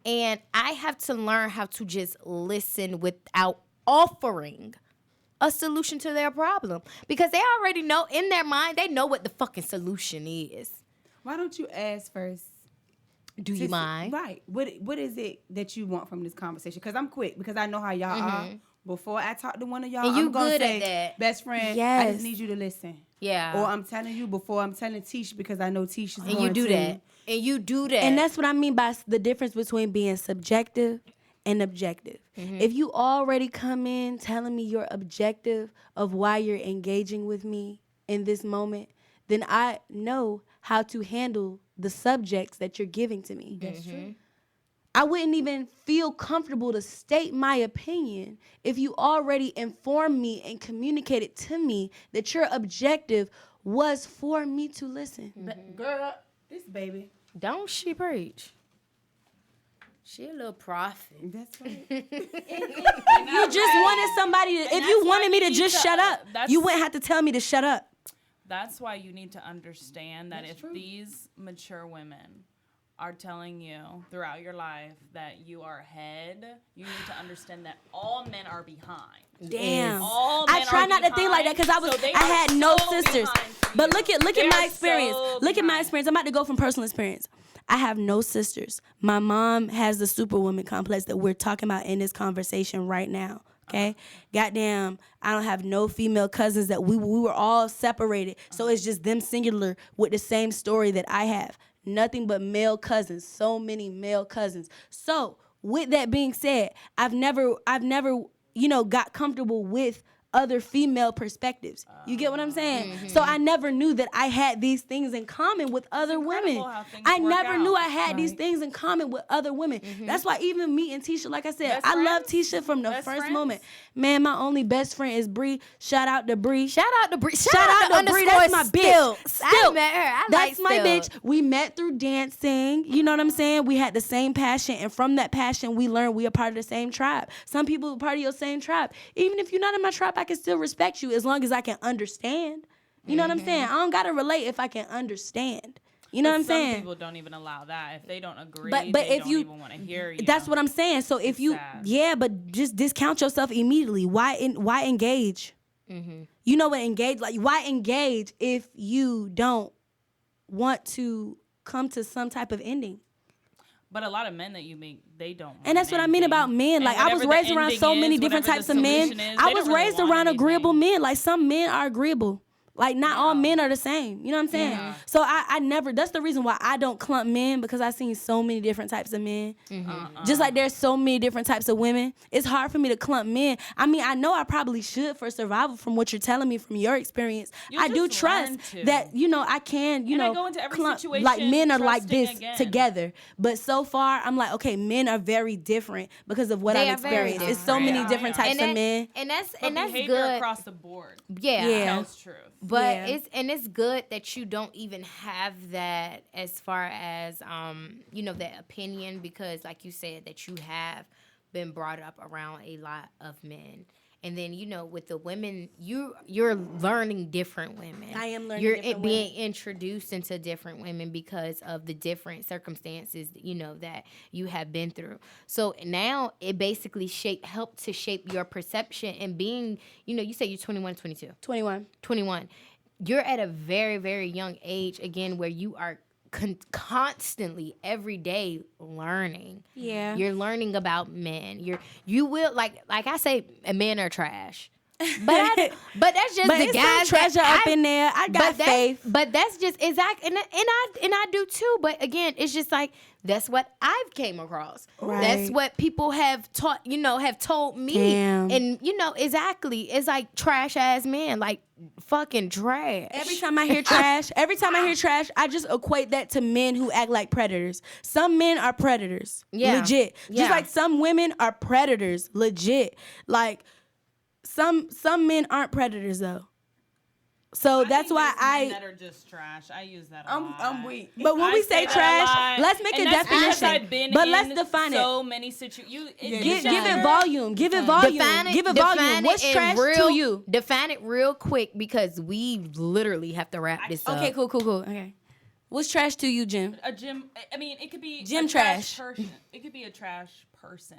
And I have to learn how to just listen without offering a solution to their problem because they already know in their mind, they know what the fucking solution is. Why don't you ask first? Do you mind? Right. What is it that you want from this conversation? Because I'm quick because I know how y'all are. Before I talk to one of y'all, And you I'm gonna good at say, that. best friend, I Yes. just need you to listen. Yeah. Or I'm telling you before I'm telling Tish because I know Tish is and you going do to. that. And you do that. And that's what I mean by the difference between being subjective and objective. If you already come in telling me your objective of why you're engaging with me in this moment, then I know how to handle the subjects that you're giving to me. That's true. I wouldn't even feel comfortable to state my opinion if you already informed me and communicated to me that your objective was for me to listen. Girl, this baby. Don't she preach? She a little prophet. That's right. You just wanted somebody to, if that's you why wanted me you to need just to, shut up, that's- you wouldn't have to tell me to shut up. That's why you need to understand that That's if true. these mature women are telling you throughout your life that you are ahead, you need to understand that all men are behind. Damn. All I men try are not to think like that because so they I are had no so sisters. behind for But you. look They at my are experience. so Look at my behind. experience. I'm about to go from personal experience. I have no sisters. My mom has the Superwoman Complex that we're talking about in this conversation right now. Okay, goddamn, I don't have no female cousins that we were all separated. So it's just them singular with the same story that I have. Nothing but male cousins. So many male cousins. So with that being said, I've never got comfortable with other female perspectives. You get what I'm saying? So I never knew that I had these things in common with other women. how things I work never knew out. I had these things in common with other women. That's why even me and Tisha, like I said, I love Tisha from the Best first friends? moment. Man, my only best friend is Bree. Shout out to Bree. Shout out to Bree. Shout out to Bree. That's my bitch. I met her. I That's like my Stills. bitch. We met through dancing. You know what I'm saying? We had the same passion, and from that passion, we learned we are part of the same tribe. Some people are part of your same tribe. Even if you're not in my tribe, I can still respect you as long as I can understand. You know what I'm saying? I don't gotta relate if I can understand. You know what I'm saying? Some people don't even allow that. If they don't agree, But they if don't you, even want to hear you. that's what I'm saying. So if you, sad. but just discount yourself immediately. Why engage? You know what engage? Like, why engage if you don't want to come to some type of ending? But a lot of men that you meet, they don't. And that's what I mean about men. Like, I was raised around so many different types of men. I was raised around agreeable men. Like, some men are agreeable. Like, not all men are the same. You know what I'm saying? Yeah. So I never, that's the reason why I don't clump men, because I've seen so many different types of men. Just like there's so many different types of women. It's hard for me to clump men. I mean, I know I probably should for survival from what you're telling me from your experience. I do just trust learn to. that, you know, I can, you And I know, go into every clump, situation like men are like trusting this again. together. But so far, I'm like, okay, men are very different because of what They I've are very experienced. It's so different. many Yeah, different yeah. types of men. And that's But that's behavior good. across the board Yeah. tells truth. But Yeah. it's good that you don't even have that as far as you know, that opinion, because like you said that you have been brought up around a lot of men. And then, you know, with the women, you're learning different women. I am learning You're different being introduced into different women because of the different circumstances, you know, that you have been through. So now it basically helped to shape your perception and being, you know, you say you're 21, 22. 21. You're at a very, very young age, again, where you are constantly every day learning. Yeah. You're learning about men. You will, like I say, men are trash. But that's just But the it's guys some treasure that up in there. I got faith. But that's just exact, and I do too. But again, it's just like that's what I've came across. Right. That's what people have taught. You know, have told me. Damn. And you know exactly. It's like trash ass men, like fucking trash. Every time I hear trash, I just equate that to men who act like predators. Some men are predators, legit. Yeah. Just like some women are predators, legit. Like some men aren't predators though. So that's think why there's men that are just trash. I use that a lot. I'm weak. But when I we say say that a trash, lot. let's make And a that's because definition. I've been But in let's define so it. many situations. Give it volume. Give it volume. Give it volume. What's in trash real, to you? Define it real quick because we literally have to wrap this up. Okay, cool. Okay. What's trash to you, Jim? A gym. I mean, it could be Gym a trash trash. person. It could be a trash person.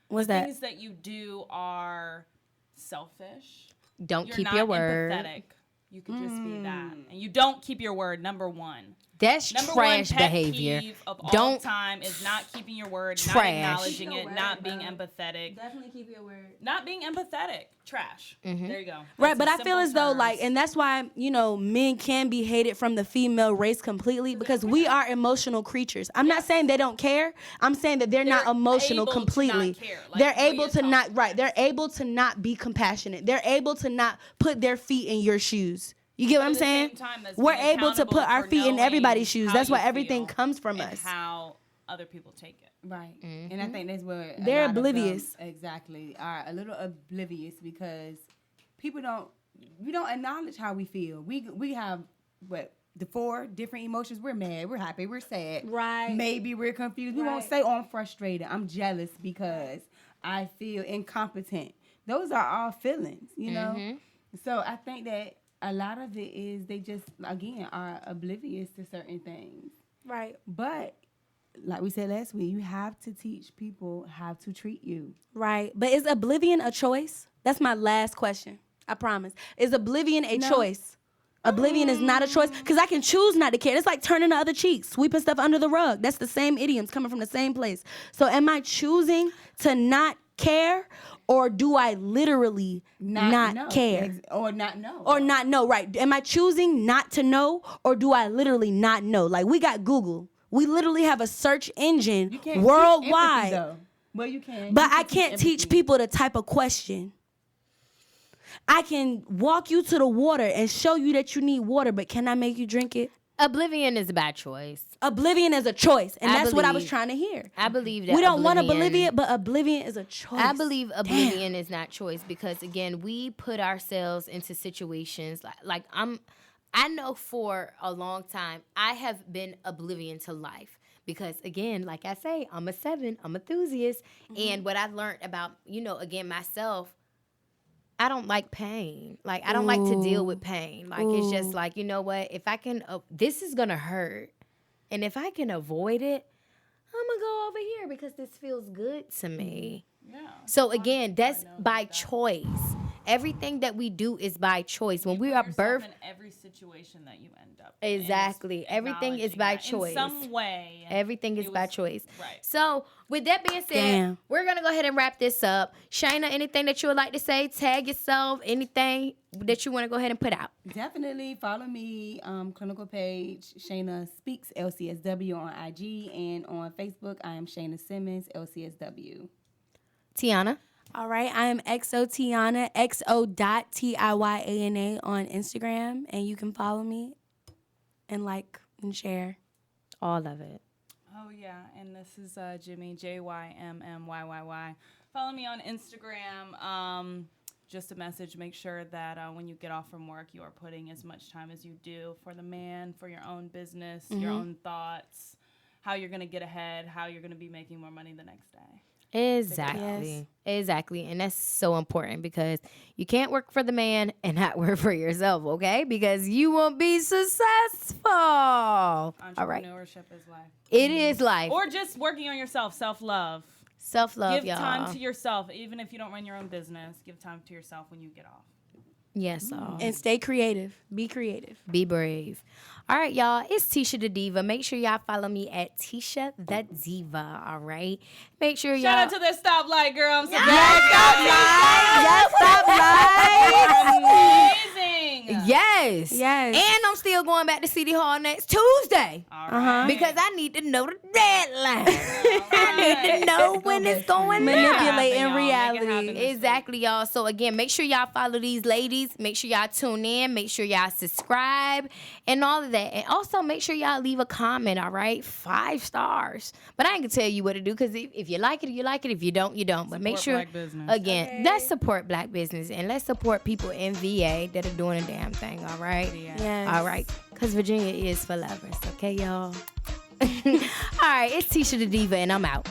What's that? Things that you do are selfish. Don't You're keep not your word. empathetic. You could just be that, and you don't keep your word. Number one. That's Number trash one pet behavior. peeve of all Don't time is not keeping your word, not Trash. acknowledging Keep your it, word, not being bro. empathetic, Definitely keep your word. not being empathetic. Trash. There you go. Right, That's but in I feel simple as though, terms. like, and that's why, you know, men can be hated from the female race completely because we are emotional creatures. I'm not saying they don't care. I'm saying that they're not emotional able to not completely. care, like They're what able you're to not, talking right, they're able to not be compassionate. They're able to not put their feet in your shoes. You get what But I'm at the saying? same time, that's We're being able to put accountable our for feet in knowing everybody's shoes. how That's why you everything feel comes from and us. how other people take it. Right. And I think that's where a They're lot of them oblivious. exactly are a little oblivious because we don't acknowledge how we feel. We have the 4 different emotions. We're mad, we're happy, we're sad. Right. Maybe we're confused. We won't Right. say, "Oh, I'm frustrated. I'm jealous because I feel incompetent." Those are all feelings, you know? So I think that a lot of it is they just, again, are oblivious to certain things. Right. But like we said last week, you have to teach people how to treat you. Right. But is oblivion a choice? That's my last question. I promise. Is oblivion a choice? Oblivion is not a choice because I can choose not to care. It's like turning the other cheek, sweeping stuff under the rug. That's the same idioms coming from the same place. So am I choosing to not care, or do I literally not know. care? Or not know. Or not know, right? Am I choosing not to know, or do I literally not know? Like, we got Google. We literally have a search engine You can't teach worldwide. empathy, though. Well, you can. But You I can can't teach empathy. people the type of question. I can walk you to the water and show you that you need water, but can I make you drink it? Oblivion is a bad choice. Oblivion is a choice, and that's what I was believe- trying to hear. I believe that We don't want to believe it, but oblivion is a choice. I believe oblivion is not choice because again, we put ourselves into situations like I know for a long time I have been oblivion to life because again, like I say, I'm a 7, I'm enthusiast, and what I learned about, again, myself, I don't like pain. Like, I don't like to deal with pain. Like, it's just like, you know what? If I can, this is going to hurt. And if I can avoid it, I'm going to go over here because this feels good to me. Yeah. So, again, that's by choice. Everything that we do is by choice. When we are birthed. In every situation that you end up Exactly. Everything is by choice. In some way. Everything is by choice. Right. So, with that being said, we're going to go ahead and wrap this up. Shana, anything that you would like to say? Tag yourself. Anything that you want to go ahead and put out? Definitely follow me, clinical page, Shana Speaks, LCSW on IG, and on Facebook, I am Shana Simmons, LCSW. Tiyana? All right, I am XO.Tiyana, XO.Tiyana on Instagram, and you can follow me and like and share. All of it. Oh, yeah, and this is Jimmy, JYMMYYY. Follow me on Instagram. Just a message, make sure that when you get off from work, you are putting as much time as you do for the man, for your own business, your own thoughts, how you're going to get ahead, how you're going to be making more money the next day. Exactly. Yes. Exactly. And that's so important because you can't work for the man and not work for yourself, okay? Because you won't be successful. All right. Entrepreneurship is life. It is life. Or just working on yourself, self-love. Self-love, Give y'all. time to yourself. Even if you don't run your own business, give time to yourself when you get off. Yes, and stay creative. Be creative. Be brave. All right, y'all. It's Tisha the Diva. Make sure y'all follow me at Tisha the Diva. All right. Make sure y'all. Shout out to the stoplight, girl. I'm so Amazing. Yes. And I'm still going back to City Hall next Tuesday. All right. Because I need to know the deadline. I need to know when it's going down. Manipulating reality. Exactly, y'all. So again, make sure y'all follow these ladies. Make sure y'all tune in. Make sure y'all subscribe and all of that. And also make sure y'all leave a comment, all right? 5 stars. But I ain't gonna tell you what to do because if you like it, you like it. If you don't, you don't. But make sure, again, let's support black business and let's support people in VA that are doing a damn thing, all right? Yes. All right. Because Virginia is for lovers, okay, y'all? All right, it's Tisha the Diva, and I'm out.